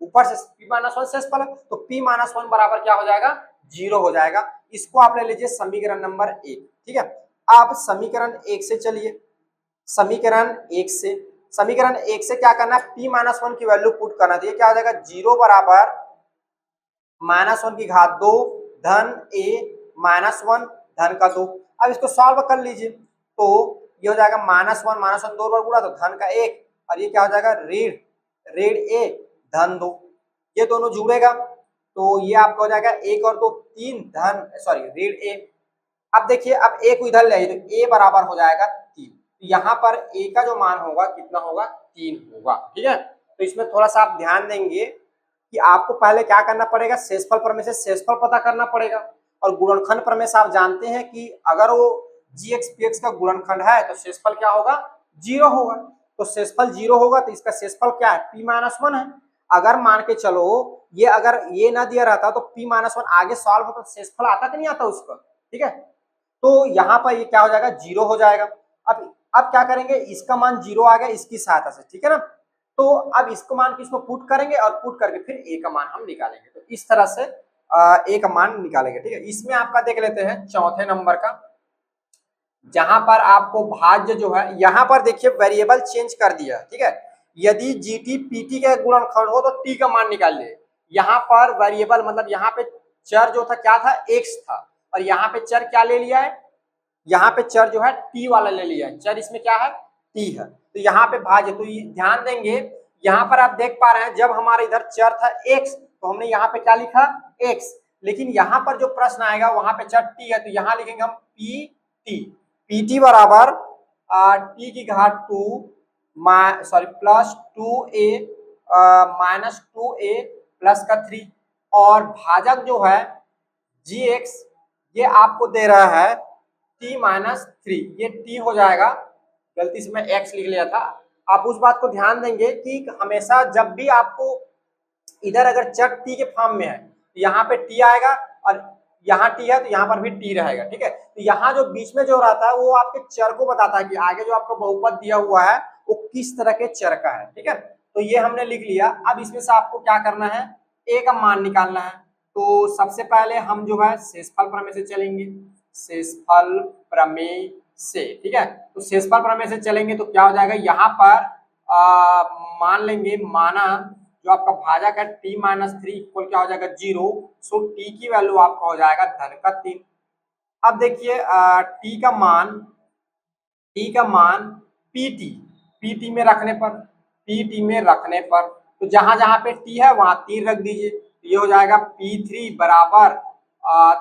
ऊपर से p माइनस 1 शेषफल है, तो p माइनस 1 बराबर क्या हो जाएगा, 0 हो जाएगा। इसको आप ले लीजिए समीकरण नंबर 1। ठीक है, अब समीकरण 1 से चलिए, समीकरण 1 से क्या करना है, p माइनस 1 की वैल्यू पुट करना चाहिए, क्या हो जाएगा 0 बराबर माइनस 1 की घात 2 धन a माइनस 1 धन का 2। अब इसको सॉल्व कर लीजिए, तो ये हो जाएगा माइनस 1 दो बार गुणा तो धन का 1, और ये क्या हो जाएगा ऋण a धन 2, ये दोनों जुड़ेगा तो ये आपका हो जाएगा 1 और 2 3 धन ऋण a। अब देखिए, अब a को इधर ले आइए तो a बराबर हो जाएगा 3, तो यहाँ पर a का जो मान होगा कितना होगा, 3 होगा। ठीक है, तो इसमें थोड़ा सा आप ध्यान देंगे कि आपको पहले क्या करना पड़ेगा, शेषफल प्रमेय से शेषफल पता करना पड़ेगा, और गुणनखंड प्रमेय से आप जानते हैं कि अगर वो gx px का गुणनखंड है तो शेषफल क्या होगा, 0 होगा। तो शेषफल 0 होगा तो इसका शेषफल क्या है, p माइनस 1 है। अगर मान के चलो ये अगर ये ना दिया रहता तो p माइनस 1 आगे सॉल्व होता तो शेषफल आता कि नहीं आता उसका। ठीक है, तो यहाँ पर ये क्या हो जाएगा, 0 हो जाएगा। अब क्या करेंगे, इसका मान 0 आ गया इसकी सहायता से। ठीक है ना, तो अब इसको मान किसको पुट करेंगे, और पुट करके फिर a का मान हम निकालेंगे, तो इस तरह से a का मान निकालेंगे। ठीक है, इसमें आपका देख लेते हैं चौथे नंबर का, जहां पर आपको भाज्य जो है, यहाँ पर देखिए वेरिएबल चेंज कर दिया। ठीक है, यदि जीटी पीटी का गुणनखंड हो तो टी का मान निकालिए। यहाँ पर वेरिएबल मतलब यहाँ पे चर जो था क्या था, एक्स था, और यहाँ पे चर क्या ले लिया है, यहाँ पे चर जो है टी वाला ले लिया है, चर इसमें क्या है, टी है, तो यहाँ पे भाज्य। तो ध्यान देंगे, यहाँ पर आप देख पा रहे हैं जब हमारा इधर चर था x तो हमने यहाँ पे क्या लिखा, x, लेकिन यहाँ पर जो प्रश्न आएगा वहां पे चर t है, तो यहाँ लिखेंगे हम pt बराबर t की घात 2 plus 2a minus 2a plus का 3, और भाजक जो है gx ये आपको दे रहा है t माइनस 3, ये t हो जाएगा, गलती से मैं x लिख लिया था। आप उस बात को ध्यान देंगे कि हमेशा जब भी आपको इधर अगर चर t के फॉर्म में है तो यहाँ पे t आएगा, और यहाँ t है तो यहाँ पर भी t रहेगा। ठीक है, तो यहाँ जो बीच में जो रहता है वो आपके चर को बताता है कि आगे जो आपको बहुपद दिया हुआ है वो किस तरह के चर का है। ठीक है, तो ये हमने लिख लिया। अब इसमें से आपको क्या करना है, a का मान निकालना है। तो सबसे पहले हम जो है शेषफल प्रमेय से चलेंगे, शेषफल प्रमेय से। ठीक है, तो शेषफल प्रमेय से चलेंगे तो क्या हो जाएगा, यहाँ पर मान लेंगे, माना जो आपका भाजक है t माइनस थ्री इक्वल क्या हो जाएगा 0, सो t की वैल्यू आपका हो जाएगा धन का 3। अब देखिए t का मान pt में रखने पर तो जहां जहां पे t है वहां 3 रख दीजिए, तो ये हो जाएगा p3 बराबर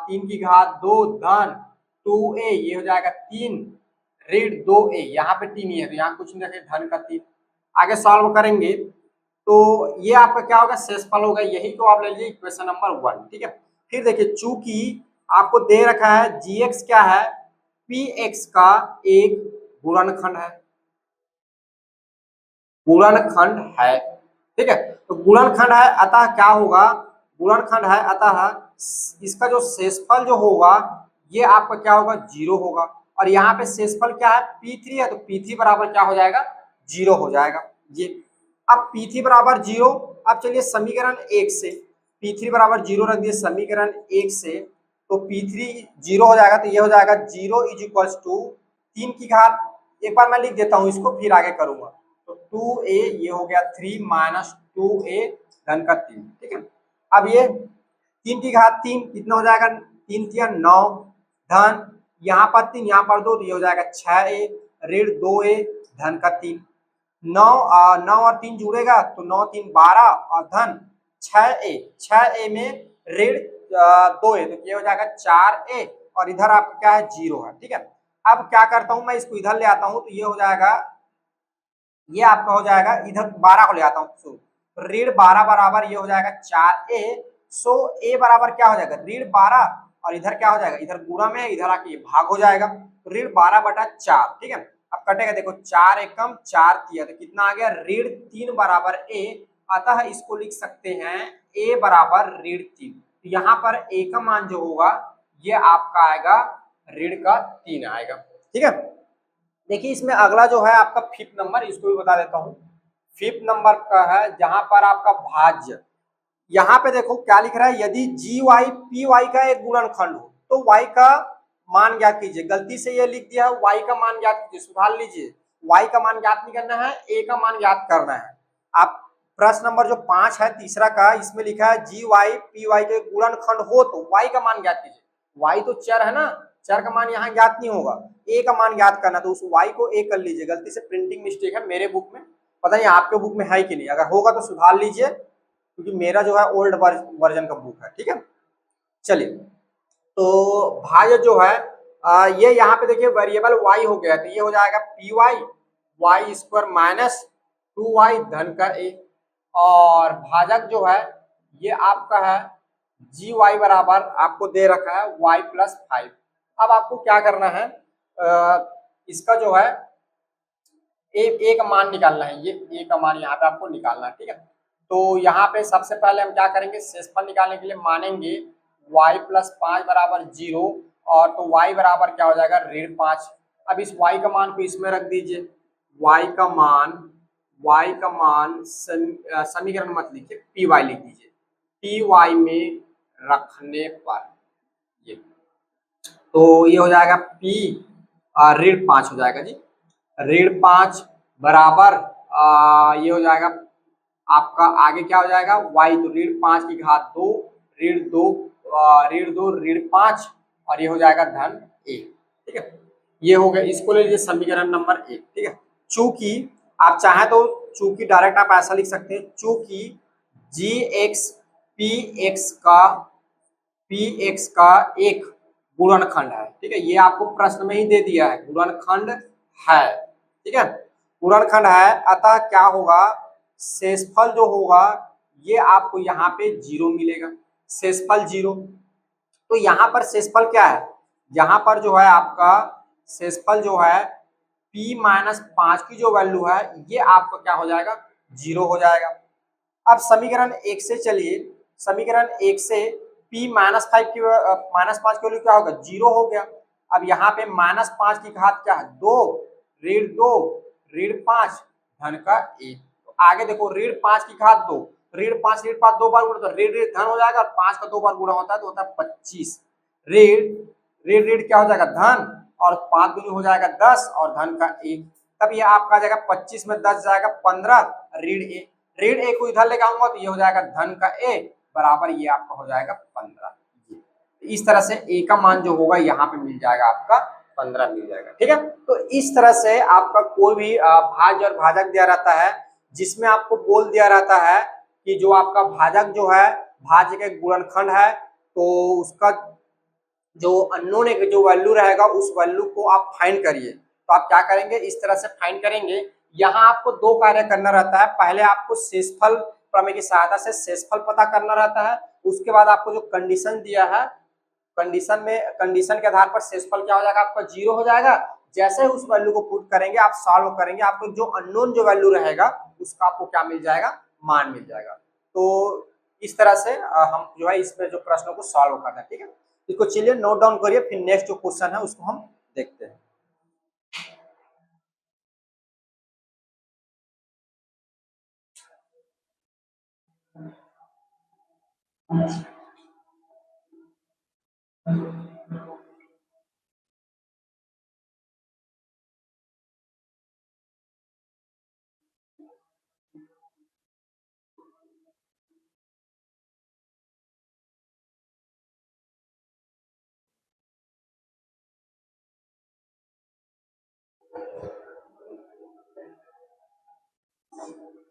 3 की घात 2 धन 2a, ये हो जाएगा 3 ऋण 2a, यहाँ पे t नहीं है तो यहाँ कुछ नहीं रखे धन का 3। आगे सॉल्व करेंगे तो ये आपका क्या होगा शेषफल होगा, यही तो आप ले लीजिए इक्वेशन नंबर 1। ठीक है, फिर देखिए चूंकि आपको दे रखा है gx क्या है, px का एक गुणनखंड है। ठीक है, तो गुणनखंड है अतः क्या होगा, गुणनखंड है अतः इसका जो शेषफल जो होगा ये आपका क्या होगा 0 होगा, और यहाँ पे शेषफल क्या है p3 है, तो p3 बराबर क्या हो जाएगा 0 हो जाएगा ये। अब p3 बराबर 0, अब चलिए समीकरण 1 से p3 बराबर 0 रख दिए समीकरण 1 से, तो p3 0 हो जाएगा, तो ये हो जाएगा 0 इज इक्वल्स टू 3 की घात, एक बार मैं लिख देता हूँ इसको फिर आगे करूंगा, तो 2a ये हो गया 3 माइनस 2a धन का 3। ठीक है, अब ये 3 की घात 3 कितना हो जाएगा, 3 तिया 9 धन यहाँ पर 3 यहाँ पर 2, तो ये हो जाएगा 6a ऋण 2a धन का 3। 9 और 3 जुड़ेगा तो 9 3 12 और धन 6a में ऋण 2a, तो ये हो जाएगा 4a, और इधर आपका क्या है 0 है। ठीक है, अब क्या करता हूं मैं इसको इधर ले आता हूं, तो ये हो जाएगा, ये आपका हो जाएगा इधर 12 को ले आता हूं, सो ऋण 12 बराबर ये हो जाएगा 4a, सो a बराबर क्या हो जाएगा ऋण 12, और इधर क्या हो जाएगा, इधर गुणा में इधर आके ये भाग हो जाएगा, तो ऋण 12/4। ठीक है, अब कटेगा, देखो 4 एकम 4 तिया, तो कितना आ गया ऋण 3 बराबर a, अतः इसको लिख सकते हैं a बराबर ऋण 3। तो यहाँ पर a का मान जो होगा ये आपका आएगा ऋण का 3 आएगा। ठीक है, देखिए इसमें अगला जो है आपका 5th नंबर, इसको भी बता देता हूं। 5th नंबर का है जहां पर आपका भाज्य, यहाँ पे देखो क्या लिख रहा है, यदि जी वाई पी वाई का एक गुणनखंड हो तो y का मान ज्ञात कीजिए। गलती से ये लिख दिया है y का मान ज्ञात कीजिए, सुधार लीजिए, y का मान ज्ञात नहीं करना है, a का मान ज्ञात करना है। आप प्रश्न नंबर जो 5 है तीसरा का, इसमें लिखा है जी वाई पी वाई के गुणनखंड हो तो y का मान ज्ञात कीजिए। y तो चर है ना, चर का मान यहाँ ज्ञात नहीं होगा, a का मान ज्ञात करना, तो उस y को a कर लीजिए। गलती से प्रिंटिंग मिस्टेक है मेरे बुक में, पता नहीं आपके बुक में है कि नहीं, अगर होगा तो सुधार लीजिए क्योंकि मेरा जो है ओल्ड वर्जन का बुक है। ठीक है, चलिए तो भाज्य जो है ये यहाँ पे देखिए वेरिएबल y हो गया, तो ये हो जाएगा P Y square minus 2y धन का a, और भाजक जो है ये आपका है जी वाई बराबर आपको दे रखा है y प्लस 5। अब आपको क्या करना है, इसका जो है a का मान निकालना है, ये a का मान यहाँ पे आपको निकालना है। ठीक है, तो यहाँ पे सबसे पहले हम क्या करेंगे, शेषफल निकालने के लिए मानेंगे y प्लस 5 बराबर 0, और तो y बराबर क्या हो जाएगा ऋण 5। अब इस y का मान को इसमें रख दीजिए, y का मान समीकरण मत लिखिए, py लिख दीजिए, py में रखने पर ये, तो ये हो जाएगा p ऋण 5 हो जाएगा जी, ऋण 5 बराबर ये हो जाएगा आपका आगे क्या हो जाएगा y, तो ऋण 5 की घात 2 ऋण 5, और ये हो जाएगा धन 1। ठीक है, ये हो गया, इसको ले लीजिए समीकरण नंबर 1। ठीक है, चूंकि आप चाहें तो चूंकि डायरेक्ट आप ऐसा लिख सकते हैं, चूंकि gx px का एक गुणनखंड है। ठीक है, ये आपको प्रश्न में ही दे दिया है, गुणनखंड है। ठीक है, गुणनखंड है अतः क्या होगा, शेषफल जो होगा ये आपको यहाँ पे 0 मिलेगा, शेषफल 0। तो यहाँ पर शेषफल क्या है, यहाँ पर जो है आपका शेषफल जो है p माइनस 5 की जो वैल्यू है ये आपका क्या हो जाएगा 0 हो जाएगा। अब समीकरण 1 से चलिए, समीकरण 1 से p माइनस 5 की वैल्यू क्या होगा 0 हो गया। अब यहाँ पे माइनस 5 की घात क्या है 2 ऋण 5 धन का 1, तो आगे देखो ऋण 5 की घात 2, ऋण 5 2 बार गुणा तो ऋण धन हो जाएगा, और 5 का 2 बार गुणा होता है तो होता है 25, ऋण क्या हो जाएगा धन, और 5 दूनी हो जाएगा 10 और धन का 1, तब ये आपका आ जाएगा 25 में 10 जाएगा 15, ऋण ए को इधर लेके आऊंगा तो ये हो जाएगा धन का ए बराबर ये आपका हो जाएगा 15। इस तरह से ए का मान जो होगा यहाँ पे मिल जाएगा आपका 15 मिल जाएगा। ठीक है, तो इस तरह से आपका कोई भी भाज्य और भाजक दिया रहता है जिसमें आपको बोल दिया रहता है कि जो आपका भाजक जो है भाज्य के गुणनखंड है तो उसका जो अननोन एक जो वैल्यू रहेगा उस वैल्यू को आप फाइंड करिए। तो आप क्या करेंगे, इस तरह से फाइंड करेंगे। यहाँ आपको दो कार्य करना रहता है, पहले आपको शेषफल प्रमेय की सहायता से शेषफल पता करना रहता है, उसके बाद आपको जो कंडीशन दिया है कंडीशन के आधार पर शेषफल क्या हो जाएगा आपका 0 हो जाएगा। जैसे ही उस वैल्यू को पुट करेंगे आप सॉल्व करेंगे, आपको जो अननोन जो वैल्यू रहेगा उसका आपको क्या मिल जाएगा, मान मिल जाएगा। तो इस तरह से हम जो है इसमें जो प्रश्नों को सॉल्व करते हैं। ठीक है, इसको चलिए नोट डाउन करिए, फिर नेक्स्ट जो क्वेश्चन है उसको हम देखते हैं।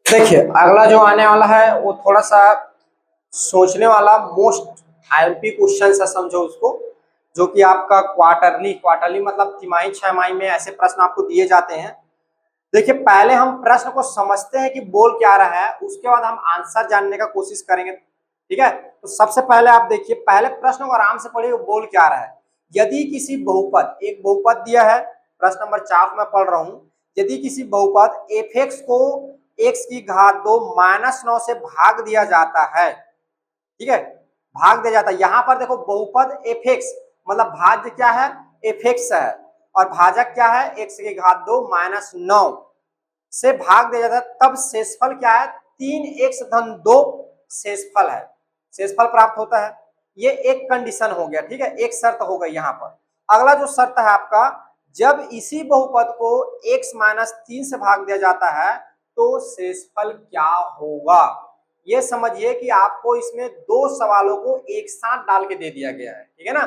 देखिए अगला जो आने वाला है वो थोड़ा सा सोचने वाला मोस्ट आईएमपी क्वेश्चन है, समझो उसको, जो कि आपका क्वार्टरली मतलब तिमाही छमाही में ऐसे प्रश्न आपको दिए जाते हैं। देखिए पहले हम प्रश्न को समझते हैं कि बोल क्या रहा है, उसके बाद हम आंसर जानने का कोशिश करेंगे। ठीक है, तो सबसे पहले आप देखिए, पहले प्रश्न को आराम से पढ़िए बोल क्या रहा है। यदि किसी बहुपद, एक बहुपद दिया है, प्रश्न नंबर 4 में पढ़ रहा हूं, यदि किसी बहुपद f(x) को x की घात 2 -9 से भाग दिया जाता है। ठीक है, भाग दिया जाता है। यहाँ पर देखो बहुपद f(x) मतलब भाज्य क्या है, f(x) है और भाजक क्या है, x की घात 2 -9 से भाग दिया जाता है, तब शेषफल क्या है, 3x धन 2 शेषफल है, शेषफल प्राप्त होता है। ये एक कंडीशन हो गया। ठीक है, एक शर्त हो गई यहाँ पर। अगला जो शर्त है आपका, जब इसी बहुपद को x - 3 से भाग दिया जाता है तो शेषफल क्या होगा। ये समझिए कि आपको इसमें दो सवालों को एक साथ डाल के दे दिया गया है। ठीक है ना,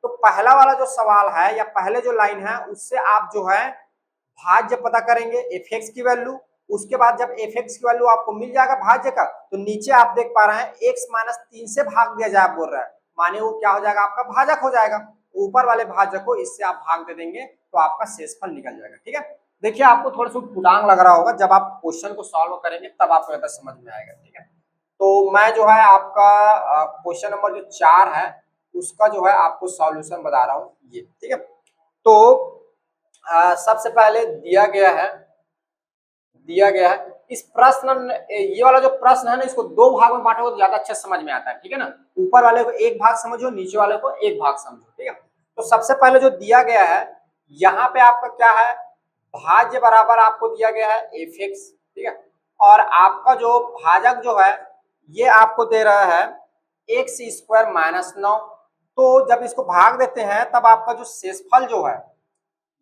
पहला वाला जो सवाल है या पहले जो लाइन है उससे आप जो है भाज्य पता करेंगे f(x) की वैल्यू, उसके बाद जब f(x) की वैल्यू आपको मिल जाएगा भाज्य का, तो नीचे आप देख पा रहे हैं x - 3 से भाग दिया जाए बोल रहा है, माने वो क्या हो जाएगा, आपका भाजक हो जाएगा। ऊपर वाले भाजक को इससे आप भाग दे देंगे तो आपका शेषफल निकल जाएगा। ठीक है, देखिए आपको थोड़ा सा पुलांग लग रहा होगा, जब आप क्वेश्चन को सॉल्व करेंगे तब आपको ज्यादा समझ में आएगा। ठीक है, तो मैं जो है आपका क्वेश्चन नंबर जो 4 है उसका जो है आपको सॉल्यूशन बता रहा हूँ ये। ठीक है, तो सबसे पहले दिया गया है इस प्रश्न, ये वाला जो प्रश्न है ना, इसको दो भाग में बांटोगे तो ज्यादा अच्छा समझ में आता है। ठीक है ना, ऊपर वाले को एक भाग समझो, नीचे वाले को एक भाग समझो। ठीक है, तो सबसे पहले जो दिया गया है यहाँ पे आपका क्या है, भाज्य बराबर आपको दिया गया है f(x). ठीक है, और आपका जो भाजक जो है ये आपको दे रहा है x² - 9। तो जब इसको भाग देते हैं तब आपका जो शेषफल जो है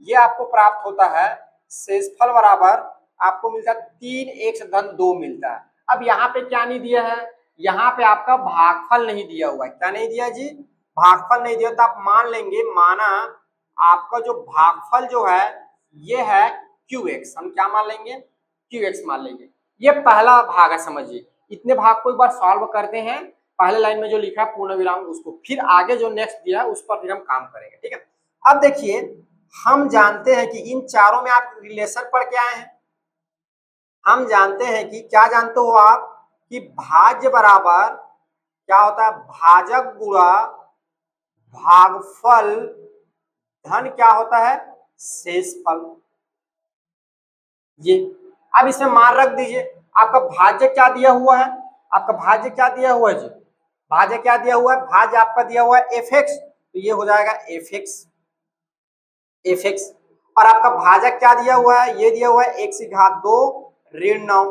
ये आपको प्राप्त होता है, शेषफल बराबर आपको मिलता है 3x धन 2 मिलता है। अब यहाँ पे क्या नहीं दिया है, यहाँ पे आपका भागफल नहीं दिया हुआ है। क्या नहीं दिया जी, भागफल नहीं दिया, तो आप मान लेंगे, माना आपका जो भागफल जो है ये है qx, हम क्या मान लेंगे, qx मान लेंगे। ये पहला भाग है, समझिए इतने भाग को एक बार सॉल्व करते हैं, पहले लाइन में जो लिखा है पूर्ण विराम उसको, फिर आगे जो नेक्स्ट दिया है उस पर फिर हम काम करेंगे। ठीक है, अब देखिए हम जानते हैं कि इन चारों में आप रिलेशन पढ़ के आए हैं। हम जानते हैं कि क्या जानते हो आप, कि भाज्य बराबर क्या होता है, भाजक गुणा भागफल धन क्या होता है, शेषफल। ये अब इसमें मान रख दीजिए, आपका भाज्य क्या दिया हुआ है, आपका भाज्य क्या दिया हुआ है जी, भाज्य क्या दिया हुआ है, भाज्य आपका दिया हुआ है f(x), तो ये हो जाएगा f(x) और आपका भाजक क्या दिया हुआ है, ये दिया हुआ है x की घात 2 ऋण 9।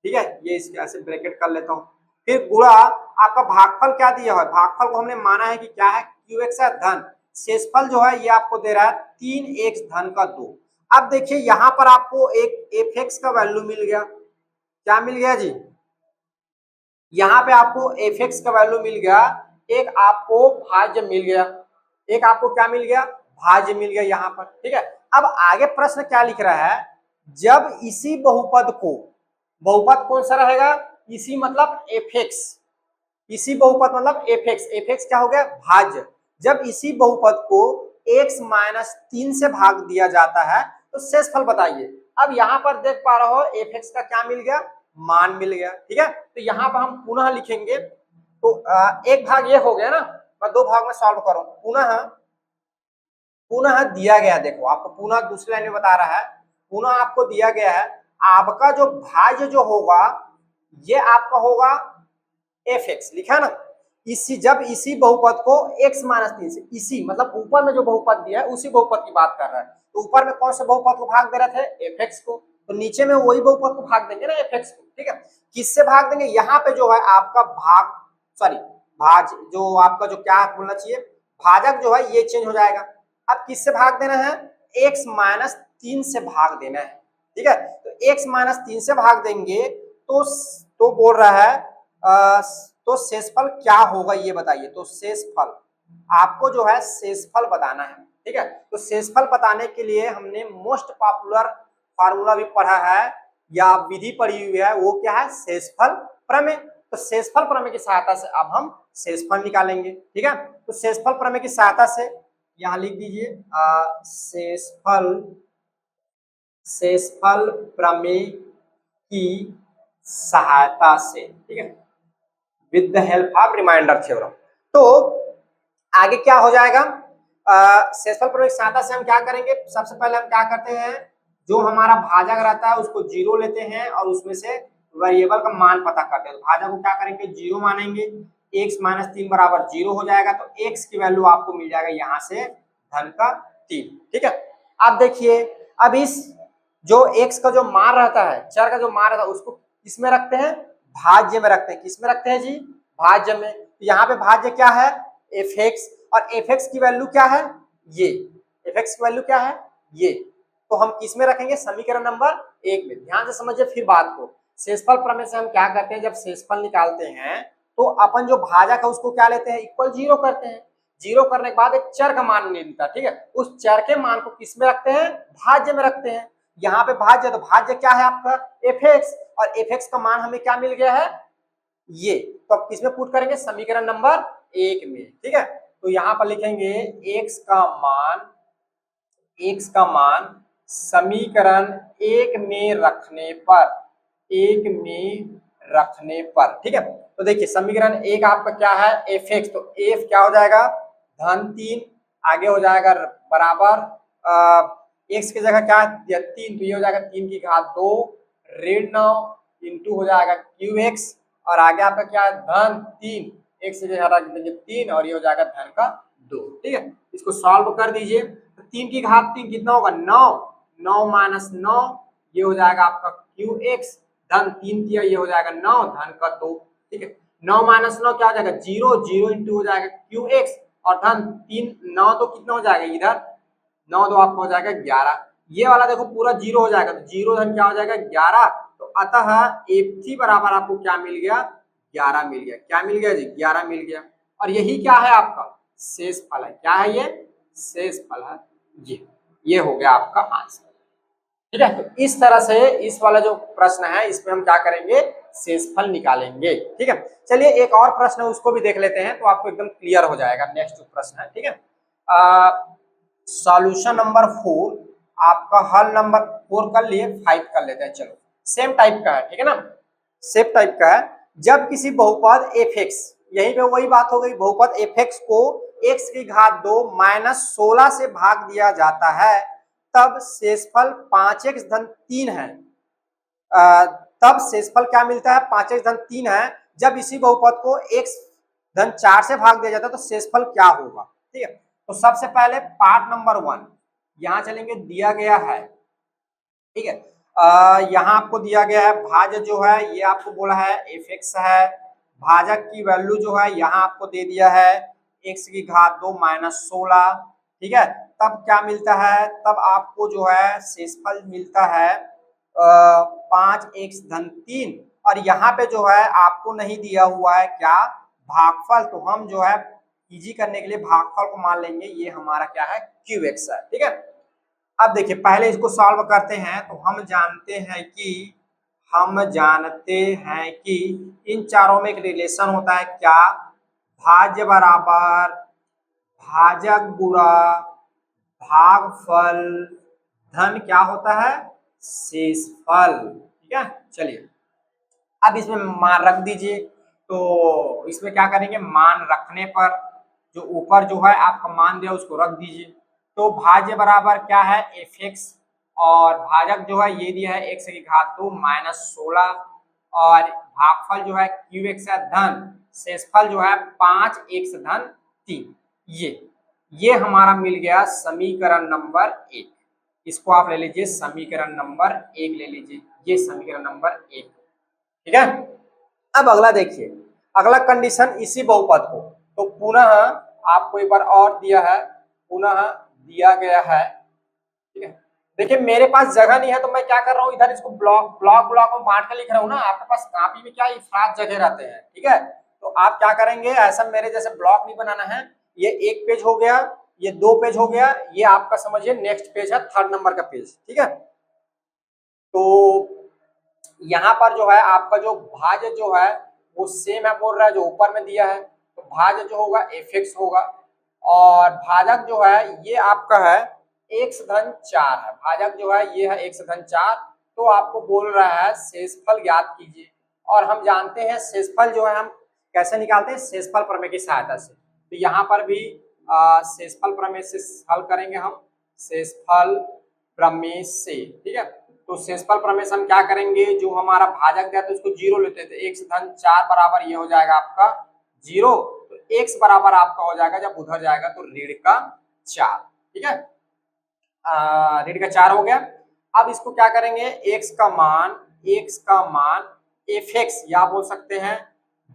ठीक है, ये इसके ऐसे ब्रैकेट कर लेता हूं, फिर गुणा आपका भागफल क्या दिया हुआ है, भागफल को हमने माना है कि क्या है, qx है धन, शेषफल जो है ये आपको दे रहा है 3x धन का 2। अब देखिए यहाँ पर आपको एक एफ एक्स का वैल्यू मिल गया, क्या मिल गया जी, यहाँ पे आपको एफ एक्स का वैल्यू मिल गया, एक आपको भाज्य मिल गया, एक आपको क्या मिल गया, भाज्य मिल गया यहाँ पर, ठीक है। अब आगे प्रश्न क्या लिख रहा है, जब इसी बहुपद को, बहुपद कौन सा रहेगा, इसी मतलब एफ एक्स, इसी बहुपद मतलब एफ एक्स, एफ एक्स क्या हो गया, भाज्य, जब इसी बहुपद को x माइनस 3 से भाग दिया जाता है तो शेषफल बताइए। अब यहाँ पर देख पा रहे हो एफ एक्स का क्या मिल गया, मान मिल गया, ठीक है। तो यहाँ पर हम पुनः लिखेंगे, तो एक भाग ये हो गया ना, मैं दो भाग में सॉल्व करूं, पुनः पुनः दिया गया, देखो आपको पुनः दूसरी लाइन में बता रहा है, पुनः आपको दिया गया है, आपका जो भाज्य जो होगा ये आपका होगा एफ एक्स, लिखा ना, इसी जब इसी बहुपद को x माइनस 3 से, इसी मतलब ऊपर में जो बहुपद दिया है उसी बहुपद की बात कर रहा है, तो ऊपर में कौन से बहुपद को भाग दे रहे थे, एफ एक्स को, तो नीचे में वही बहुपद को भाग देंगे ना, एफ एक्स को, ठीक है। किससे भाग देंगे, यहाँ पे जो है आपका भाग, सॉरी भाज, जो आपका जो क्या बोलना चाहिए, भाजक जो है ये चेंज हो जाएगा। अब किससे भाग देना है, x माइनस 3 से भाग देना है, ठीक है। तो x माइनस 3 से भाग देंगे तो बोल रहा है तो शेषफल क्या होगा ये बताइए, तो शेषफल आपको जो है शेषफल बताना है, ठीक है। तो शेषफल बताने के लिए हमने मोस्ट पॉपुलर फार्मूला भी पढ़ा है या विधि पढ़ी हुई है, वो क्या है, शेषफल प्रमेय। तो शेषफल प्रमेय की सहायता से अब हम शेषफल निकालेंगे, ठीक है। तो शेषफल प्रमेय की सहायता से यहाँ लिख दीजिए शेषफल, शेषफल प्रमेय की सहायता से, ठीक है, with the help of reminder theorem. तो आगे क्या हो जाएगा, शेषफल प्रमेय की सहायता से हम क्या करेंगे, सबसे पहले हम क्या करते हैं, जो हमारा भाजक रहता है उसको जीरो लेते हैं और उसमें से वेरिएबल का मान पता करते हैं। तो भाजक को क्या करेंगे, जीरो मानेंगे, x माइनस 3 बराबर जीरो हो जाएगा, तो x की वैल्यू आपको मिल जाएगा यहाँ से धन का 3, ठीक है। अब देखिए, अब इस जो x का जो मान रहता है, चर का जो मान रहता है उसको किसमें रखते हैं, भाज्य में रखते हैं, किसमें रखते हैं जी, भाज्य में। तो यहाँ पे भाज्य क्या है, एफ एक्स, और एफ एक्स की वैल्यू क्या है, ये एफ एक्स की वैल्यू क्या है, ये, तो हम किस में रखेंगे, समीकरण नंबर 1 में। ध्यान से समझिए फिर बात को, शेषफल प्रमेय से हम क्या करते हैं, जब शेषफल निकालते हैं तो अपन जो भाजक है उसको क्या लेते हैं, इक्वल जीरो करते हैं, जीरो करने के बाद एक चर का मान मिलता है, ठीक है, उस चर के मान को किस में रखते हैं, भाज्य में रखते हैं। यहाँ पे भाज्य, तो भाज्य क्या है आपका एफ एक्स, और एफ एक्स का मान हमें क्या मिल गया है, ये, तो अब किसमें पुट करेंगे, समीकरण नंबर 1 में, ठीक है। तो यहाँ पर लिखेंगे x का मान समीकरण 1 में रखने पर, 1 में रखने पर, ठीक है। तो देखिए समीकरण 1 आपका क्या है, एफ एक्स, तो एफ क्या हो जाएगा, धन 3, आगे हो जाएगा बराबर एक्स की जगह क्या दिया 3, तो ये हो जाएगा 3 की घात 2 ऋण 9 इंटू हो जाएगा क्यू एक्स, और आगे आपका क्या है धन 3, एक्स की जगह रख देंगे 3 और ये हो जाएगा धन का 2, ठीक है। इसको सॉल्व कर दीजिए, तो 3 की घात 3 कितना होगा 9, 9 माइनस 9 ये हो जाएगा आपका क्यू एक्स, धन 3 दिया ये हो जाएगा 9 धन का 2, ठीक है। 9 माइनस 9 क्या हो जाएगा 0, 0 इंटू हो जाएगा क्यू एक्स, और धन 3 9 तो कितना हो जाएगा इधर 9 तो आपका हो जाएगा 11, ये वाला देखो पूरा जीरो हो जाएगा, तो जीरो धन क्या हो जाएगा 11, तो अतः एफ थ्री बराबर आपको क्या मिल गया 11 मिल गया, क्या मिल गया जी 11 मिल गया। और यही क्या है आपका शेषफल है, क्या है ये शेषफल है, ये हो गया आपका आंसर, ठीक है। तो इस तरह से इस वाला जो प्रश्न है इसमें हम क्या करेंगे, शेषफल निकालेंगे, ठीक है। चलिए एक और प्रश्न है उसको भी देख लेते हैं तो आपको एकदम क्लियर हो जाएगा। नेक्स्ट जो प्रश्न है, ठीक है, सॉल्यूशन नंबर 4, आपका हल नंबर 4 कर लिए, 5 कर लेते हैं, चलो सेम टाइप का है, ठीक है ना, सेम टाइप का है। जब किसी बहुपद एफ एक्स, यहीं पे वही बात हो गई, बहुपद एफ एक्स को x की घात 2 माइनस 16 से भाग दिया जाता है, तब शेषफल 5x धन 3 है, तब शेषफल क्या मिलता है 5x धन 3 है। जब इसी बहुपद को x धन 4 से भाग दिया जाता है तो शेषफल क्या होगा, ठीक है। तो सबसे पहले पार्ट नंबर 1 यहाँ चलेंगे, दिया गया है, ठीक है, यहाँ आपको दिया गया है भाज्य जो है ये आपको बोला है एफ एक्स है, भाजक की वैल्यू जो है यहाँ आपको दे दिया है x की घात 2 माइनस 16, ठीक है, तब क्या मिलता है, तब आपको जो है शेषफल मिलता है 5x-3। और यहाँ पे जो है आपको नहीं दिया हुआ है क्या, भागफल। तो हम जो है इजी करने के लिए भागफल को मान लेंगे, ये हमारा क्या है qx है। ठीक है, अब देखिए पहले इसको सॉल्व करते हैं। तो हम जानते हैं कि इन चारों में एक रिलेशन होता है क्या, भाज्य बराबर भाजक गुणा भागफल धन क्या होता है, शेषफल। ठीक है, चलिए अब इसमें मान रख दीजिए। तो इसमें क्या करेंगे, मान रखने पर जो ऊपर जो है आपका मान दिया उसको रख दीजिए। तो भाज्य बराबर क्या है fx, और भाजक जो है ये दिया है x की घात 2 -16, और भागफल जो है qx है धन, शेषफल जो है 5x-3। ये हमारा मिल गया समीकरण नंबर 1। इसको आप ले लीजिए समीकरण नंबर 1 ले लीजिए, ये समीकरण नंबर 1। ठीक है, अब अगला देखिए, अगला कंडीशन इसी बहुपद को तो पुनः आपको एक बार और दिया है, पुनः दिया गया है। ठीक है, देखिए मेरे पास जगह नहीं है तो मैं क्या कर रहा हूँ, इधर इसको ब्लॉक में बांट कर लिख रहा हूँ ना। आपके पास कॉपी में क्या इफरात जगह रहते हैं। ठीक है, तो आप क्या करेंगे, ऐसा मेरे जैसे ब्लॉक नहीं बनाना है। ये एक पेज हो गया, ये 2 पेज हो गया, ये आपका समझिए नेक्स्ट पेज है, 3rd नंबर का पेज। ठीक है, तो यहाँ पर जो है आपका जो भाज्य जो है वो सेम है बोल रहा है जो ऊपर में दिया है। तो भाज्य जो होगा fx होगा, और भाजक जो है ये आपका है x-4 है। भाजक जो है ये है x-4। तो आपको बोल रहा है शेषफल ज्ञात कीजिए, और हम जानते हैं शेषफल जो है हम कैसे निकालते हैं, शेषफल प्रमेय की सहायता से। तो यहाँ पर भी शेषफल प्रमेय से हल करेंगे हम, शेषफल प्रमेय से। ठीक है, तो शेषफल प्रमेय से हम क्या करेंगे, जो हमारा भाजक दिया तो उसको 0 लेते थे, x-4 बराबर ये हो जाएगा आपका 0। तो x बराबर आपका हो जाएगा, जब उधर जाएगा तो ऋण का 4। ठीक है, ऋण का 4 हो गया। अब इसको क्या करेंगे, x का मान fx या बोल सकते हैं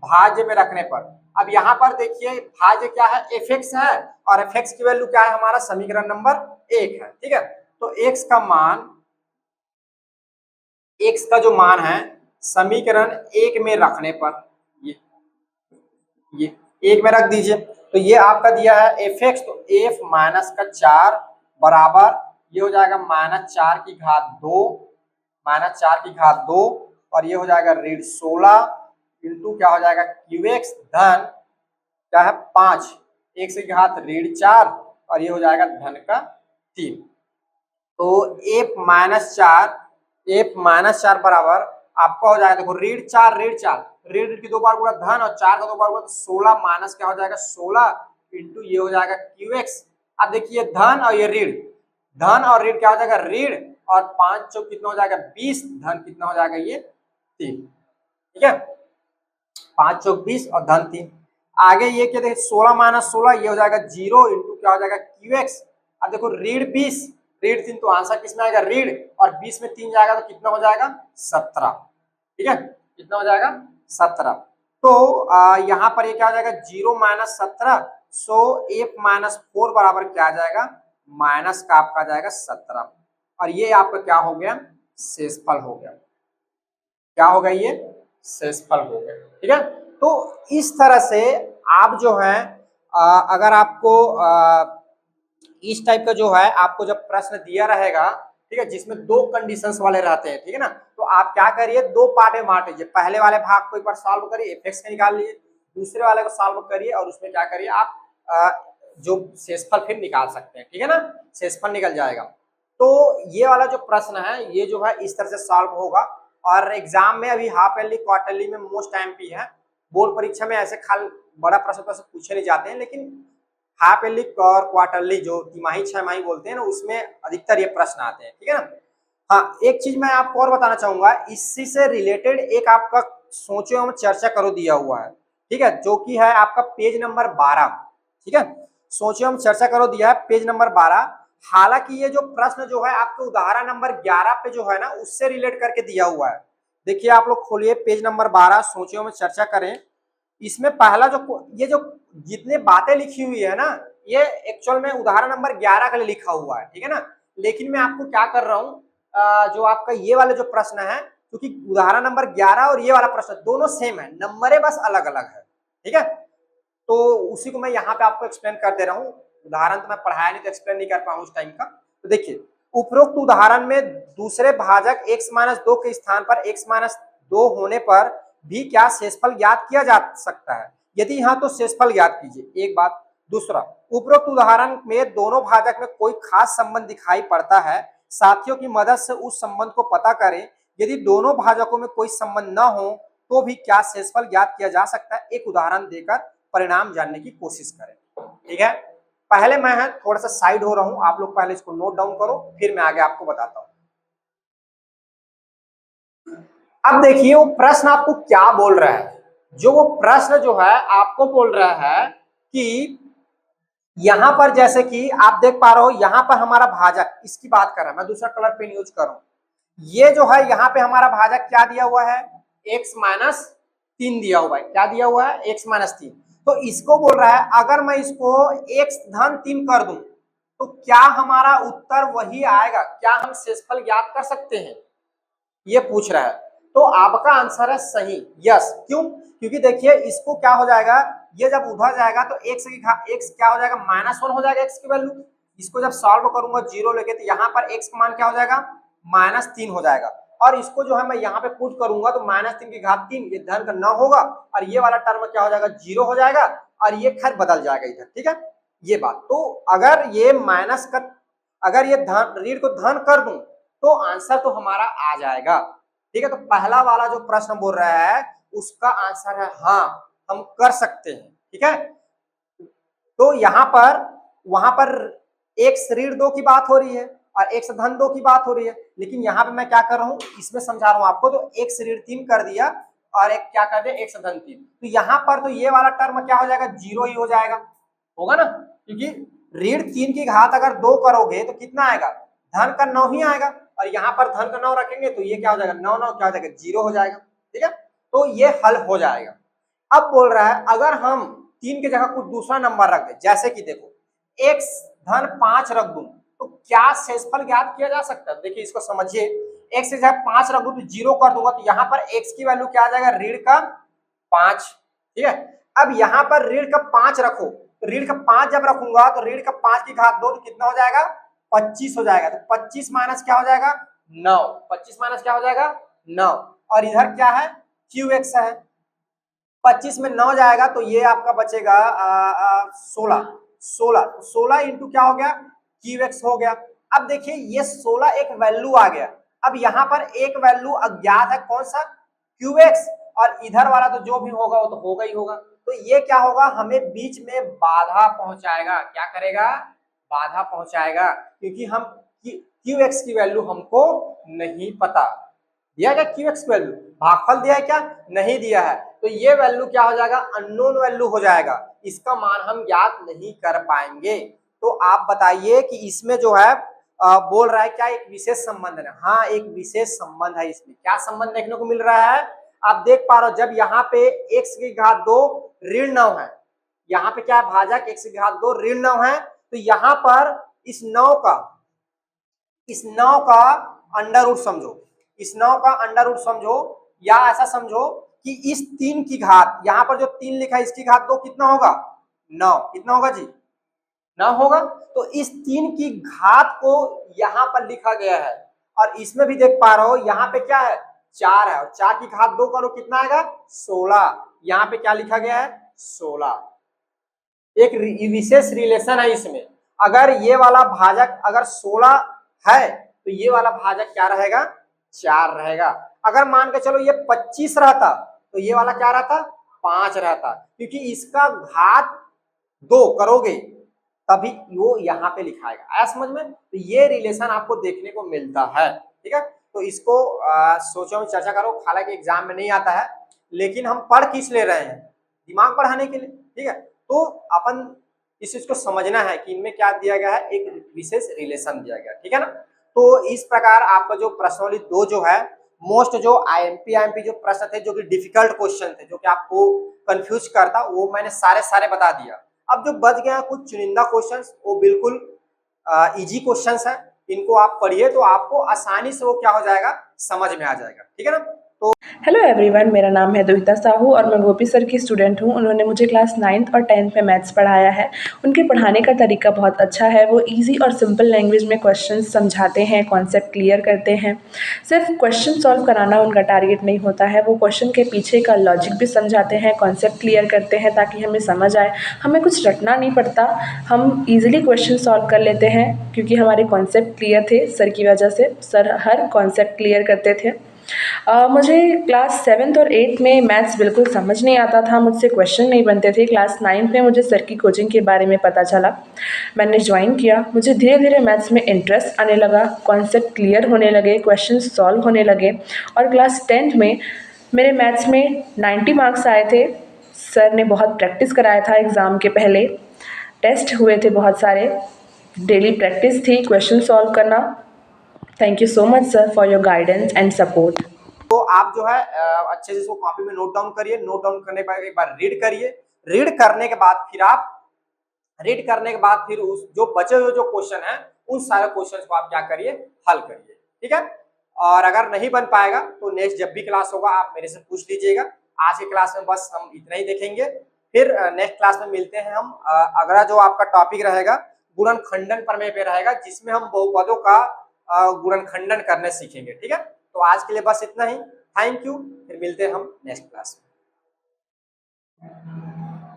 भाज्य में रखने पर। अब यहाँ पर देखिए भाज्य क्या है, fx है, और fx की वैल्यू क्या है, हमारा समीकरण नंबर 1 है। ठीक है, तो x का जो मान है समीकरण 1 में रखने पर, ये 1 में रख दीजिए। तो ये आपका दिया है fx, तो f माइनस का 4 बराबर ये हो जाएगा -4 की घात 2, और ये हो जाएगा ऋण 16 इंटू क्या हो जाएगा qx धन क्या है 5, 1 की घात ऋण 4, और ये हो जाएगा धन का 3। तो f -4 बराबर आपका हो जाएगा, देखो ऋण 4 ऋण की 2 बार गुणा धन, और 4 का 2 बार गुणा, तो 16 माइनस क्या हो जाएगा 16 इंटू ये हो जाएगा qx। अब देखिए धन और ये ऋण, धन और ऋण क्या हो जाएगा ऋण, और 5 चौक कितना हो जाएगा 20, धन कितना हो जाएगा ये 3। ठीक है, 5 चौक 20 और धन 3। आगे ये क्या देखिए 16 माइनस 16 ये हो जाएगा 0 इंटू क्या हो जाएगा qx। अब देखो ऋण 20 ऋण 3, तो आंसर किसमें आएगा ऋण, और 20 में 3 जाएगा तो कितना हो जाएगा 17। ठीक है, कितना हो जाएगा 17। तो यहाँ पर ये क्या हो जाएगा 0 माइनस 17, सो f -4 बराबर क्या आ जाएगा, माइनस का आपका जाएगा 17, और ये आपका क्या हो गया शेषफल हो गया। क्या हो गया, ये शेषफल हो गया। ठीक है, तो इस तरह से आप जो है अगर आपको इस टाइप का जो है आपको जब प्रश्न दिया रहेगा, ठीक है, जिसमें 2 कंडीशंस वाले रहते हैं, ठीक है ना, तो आप क्या करिए 2 पार्ट में बांट लीजिए। पहले वाले भाग को एक बार सॉल्व करिए, fx का निकाल लीजिए, दूसरे वाले को सॉल्व करिए, और उसमें क्या करिए आप जो शेषफल फिर निकाल सकते हैं। ठीक है ना, शेषफल निकल जाएगा। तो ये वाला जो प्रश्न है ये जो है इस तरह से सॉल्व होगा, और एग्जाम में अभी हाफ ईयरली क्वार्टरली में मोस्ट एमपी है। बोर्ड परीक्षा में ऐसे खाली बड़ा प्रश्न तो पूछे नहीं जाते हैं, लेकिन हाफ ईयरली और क्वार्टरली जो तिमाही 6 माही बोलते हैं ना, उसमें अधिकतर ये प्रश्न आते हैं। ठीक है ना, हाँ एक चीज मैं आपको और बताना चाहूंगा, इसी से रिलेटेड एक आपका सोचो एवं चर्चा करो दिया हुआ है। ठीक है, जो कि है आपका पेज नंबर 12। ठीक है, सोचो एवं चर्चा करो दिया है पेज नंबर 12। हालांकि ये जो प्रश्न जो है आपके उदाहरण नंबर 11 पे जो है ना उससे रिलेट करके दिया हुआ है। देखिए आप लोग खोलिए पेज नंबर 12, सोचो एवं चर्चा करें। इसमें पहला जो ये जो जितने बातें लिखी हुई है ना, ये एक्चुअल में उदाहरण नंबर 11 के लिए लिखा हुआ है, ठीक है ना। लेकिन मैं आपको क्या कर रहा हूँ, जो आपका ये वाला जो प्रश्न है, क्योंकि उदाहरण नंबर 11 और ये वाला प्रश्न दोनों सेम है, नंबरें बस अलग अलग है, ठीक है। तो उसी को मैं यहाँ पे आपको एक्सप्लेन कर दे रहा हूँ। उदाहरण तो मैं पढ़ाया नहीं तो एक्सप्लेन नहीं कर पाऊँ उस टाइम का। तो देखिए, उपरोक्त उदाहरण में दूसरे भाजक x-2 के स्थान पर x-2 होने पर भी क्या शेषफल ज्ञात किया जा सकता है? यदि यहाँ तो शेषफल ज्ञात कीजिए, एक बात। दूसरा, उपरोक्त उदाहरण में दोनों भाजक में कोई खास संबंध दिखाई पड़ता है, साथियों की मदद से उस संबंध को पता करें। यदि दोनों भाजकों में कोई संबंध न हो तो भी क्या शेषफल ज्ञात किया जा सकता है? एक उदाहरण देकर परिणाम जानने की कोशिश करें, ठीक है। पहले मैं थोड़ा सा साइड हो रहा हूं, आप लोग पहले इसको नोट डाउन करो, फिर मैं आगे आपको बताता हूं। अब देखिए वो प्रश्न आपको क्या बोल रहा है। जो वो प्रश्न जो है आपको बोल रहा है कि यहां पर जैसे कि आप देख पा रहे हो, यहां पर हमारा भाजक, इसकी बात कर रहा है, मैं दूसरा कलर पेन यूज कर रहा हूं। ये जो है यहाँ पे हमारा भाजक क्या दिया हुआ है? x-3 दिया हुआ है। क्या दिया हुआ है? x-3। तो इसको बोल रहा है अगर मैं इसको x-3 कर दूं तो क्या हमारा उत्तर वही आएगा? क्या हम शेषफल ज्ञात कर सकते हैं? ये पूछ रहा है। तो आपका आंसर है सही, यस। क्यों? क्योंकि देखिए इसको क्या हो जाएगा, ये जब उधर जाएगा तो x क्या हो जाएगा? -1 हो जाएगा x की वैल्यू। इसको जब सॉल्व करूंगा 0 लेके तो यहाँ पर x का मान क्या हो जाएगा? -3 हो जाएगा। और इसको जो है मैं यहाँ पे पुट करूंगा तो -3 की घात 3, ये धन का 9 होगा और ये वाला टर्म क्या हो जाएगा? 0 हो जाएगा और ये खैर बदल जाएगा इधर, ठीक है। ये बात तो अगर ये माइनस का, अगर ये धन ऋण को धन कर दूं तो आंसर तो हमारा आ जाएगा, ठीक है। तो पहला वाला जो प्रश्न बोल रहा है उसका आंसर है हाँ, हम कर सकते हैं, ठीक है। तो यहाँ पर वहां पर x ऋण 2 की बात हो रही है और x धन 2 की बात हो रही है, लेकिन यहाँ पे मैं क्या कर रहा हूँ, इसमें समझा रहा हूँ आपको। तो x ऋण 3 कर दिया और एक क्या कर दिया? x धन 3। तो यहाँ पर तो ये वाला टर्म क्या हो जाएगा? 0 ही हो जाएगा, होगा ना, क्योंकि ऋण 3 की घात अगर 2 करोगे तो कितना आएगा? धन का 9 ही आएगा और यहाँ पर धन का 9 रखेंगे तो ये क्या हो जाएगा? 9 9 क्या हो जाएगा? 0 हो जाएगा, ठीक है। तो ये हल हो जाएगा। अब बोल रहा है अगर हम 3 की जगह कुछ दूसरा नंबर रख दे, जैसे कि देखो x धन 5 रख दूं तो क्या शेषफल ज्ञात किया जा सकता है? देखिए इसको समझिए, x की जगह 5 रख दूं तो 0 कर दूंगा तो यहाँ पर x की वैल्यू क्या आ जाएगा? ऋण का 5, ठीक है। अब यहाँ पर ऋण का 5 रखो, तो ऋण का 5 जब रखूंगा तो ऋण का 5 की घात 2 तो कितना हो जाएगा? 25 हो जाएगा। तो 25 माइनस क्या हो जाएगा? 9। 25 माइनस क्या हो जाएगा? 9। और इधर क्या है? qx है। 25 में 9 जाएगा तो ये आपका बचेगा 16। 16 इंटू क्या हो गया? qx हो गया। अब देखिए ये 16 एक वैल्यू आ गया। अब यहाँ पर एक वैल्यू अज्ञात है, कौन सा? qx। और इधर वाला तो जो भी होगा वो तो होगा ही होगा। तो ये क्या होगा? हमें बीच में बाधा पहुंचाएगा। क्या करेगा? बाधा पहुंचाएगा, क्योंकि हम qx की वैल्यू हमको नहीं पता। दिया गया qx वैल्यू, भागफल दिया है क्या? नहीं दिया है। तो ये वैल्यू क्या हो जाएगा? अननोन वैल्यू हो जाएगा, इसका मान हम ज्ञात नहीं कर पाएंगे। तो आप बताइए कि इसमें जो है बोल रहा है क्या एक विशेष संबंध है? हाँ, एक विशेष संबंध है। इसमें क्या संबंध देखने को मिल रहा है? आप देख पा रहे हो, जब यहाँ पे x की घात 2 ऋण 9 है, यहाँ पे क्या है? भाजक x की घात 2 ऋण 9 है, तो यहाँ पर इस 9 का अंडर रूट समझो, इस 9 का अंडर रूट समझो, या ऐसा समझो कि इस 3 की घात, यहाँ पर जो 3 लिखा है इसकी घात 2 कितना होगा? 9। कितना होगा जी? 9 होगा। तो इस 3 की घात को यहाँ पर लिखा गया है और इसमें भी देख पा रहे हो यहाँ पे क्या है? 4 है और 4 की घात 2 करो कितना आएगा? 16। यहाँ पे क्या लिखा गया है? 16। एक विशेष रिलेशन है इसमें। अगर ये वाला भाजक अगर 16 है तो ये वाला भाजक क्या रहेगा? 4 रहेगा। अगर मान के चलो ये 25 रहता तो ये वाला क्या रहता? 5 रहता, क्योंकि इसका घात 2 करोगे तभी वो यहाँ पे लिखाएगा। आया समझ में? तो ये रिलेशन आपको देखने को मिलता है, ठीक है। तो इसको सोचो में चर्चा करो। हालांकि एग्जाम में नहीं आता है, लेकिन हम पढ़ किस ले रहे हैं? दिमाग बढ़ाने के लिए, ठीक है। तो अपन इस चीज को समझना है कि इनमें क्या दिया गया है? एक विशेष रिलेशन दिया गया, ठीक है ना। तो इस प्रकार आपका जो प्रश्नावली 2 जो है, मोस्ट जो आईएमपी जो प्रश्न थे, जो कि डिफिकल्ट क्वेश्चन थे, जो कि आपको कंफ्यूज करता, वो मैंने सारे बता दिया। अब जो बच गए हैं कुछ चुनिंदा क्वेश्चंस, वो बिल्कुल इजी क्वेश्चंस हैं, इनको आप पढ़िए तो आपको आसानी से वो क्या हो जाएगा, समझ में आ जाएगा। ठीक है ना। तो हेलो एवरीवन, मेरा नाम है दुहिता साहू और मैं गोपी सर की स्टूडेंट हूँ। उन्होंने मुझे क्लास 9th और 10th में मैथ्स पढ़ाया है। उनके पढ़ाने का तरीका बहुत अच्छा है। वो इजी और सिंपल लैंग्वेज में क्वेश्चंस समझाते हैं, कॉन्सेप्ट क्लियर करते हैं। सिर्फ क्वेश्चन सॉल्व कराना उनका टारगेट नहीं होता है, वो क्वेश्चन के पीछे का लॉजिक भी समझाते हैं, कॉन्सेप्ट क्लियर करते हैं ताकि हमें समझ आए। हमें कुछ रटना नहीं पड़ता, हम ईजिली क्वेश्चन सॉल्व कर लेते हैं क्योंकि हमारे कॉन्सेप्ट क्लियर थे सर की वजह से। सर हर कॉन्सेप्ट क्लियर करते थे। मुझे क्लास 7th और 8th में मैथ्स बिल्कुल समझ नहीं आता था, मुझसे क्वेश्चन नहीं बनते थे। क्लास 9th में मुझे सर की कोचिंग के बारे में पता चला, मैंने ज्वाइन किया। मुझे धीरे धीरे मैथ्स में इंटरेस्ट आने लगा, कॉन्सेप्ट क्लियर होने लगे, क्वेश्चन सॉल्व होने लगे। और क्लास 10th में मेरे मैथ्स में 90 मार्क्स आए थे। सर ने बहुत प्रैक्टिस कराया था, एग्ज़ाम के पहले टेस्ट हुए थे बहुत सारे, डेली प्रैक्टिस थी क्वेश्चन सॉल्व करना। Thank you so much sir for your guidance and support. तो आप जो है अच्छे से इसको कॉपी में नोट डाउन करिए। नोट डाउन करने के बाद एक बार रीड करिए। रीड करने के बाद फिर उस जो बचे हुए जो क्वेश्चन हैं उन सारे क्वेश्चंस को आप क्या करिए, हल करिए। ठीक है। और अगर नहीं बन पाएगा तो नेक्स्ट जब भी क्लास होगा आप मेरे से पूछ लीजिएगा। आज की क्लास में बस हम इतना ही देखेंगे, फिर नेक्स्ट क्लास में मिलते हैं हम। अगला जो आपका टॉपिक रहेगा गुणनखंडन प्रमेय पे रहेगा, जिसमें हम बहुपदों का गुणनखंडन करने सीखेंगे। ठीक है। तो आज के लिए बस इतना ही। Thank you. फिर मिलते हैं हम नेक्स्ट क्लास में।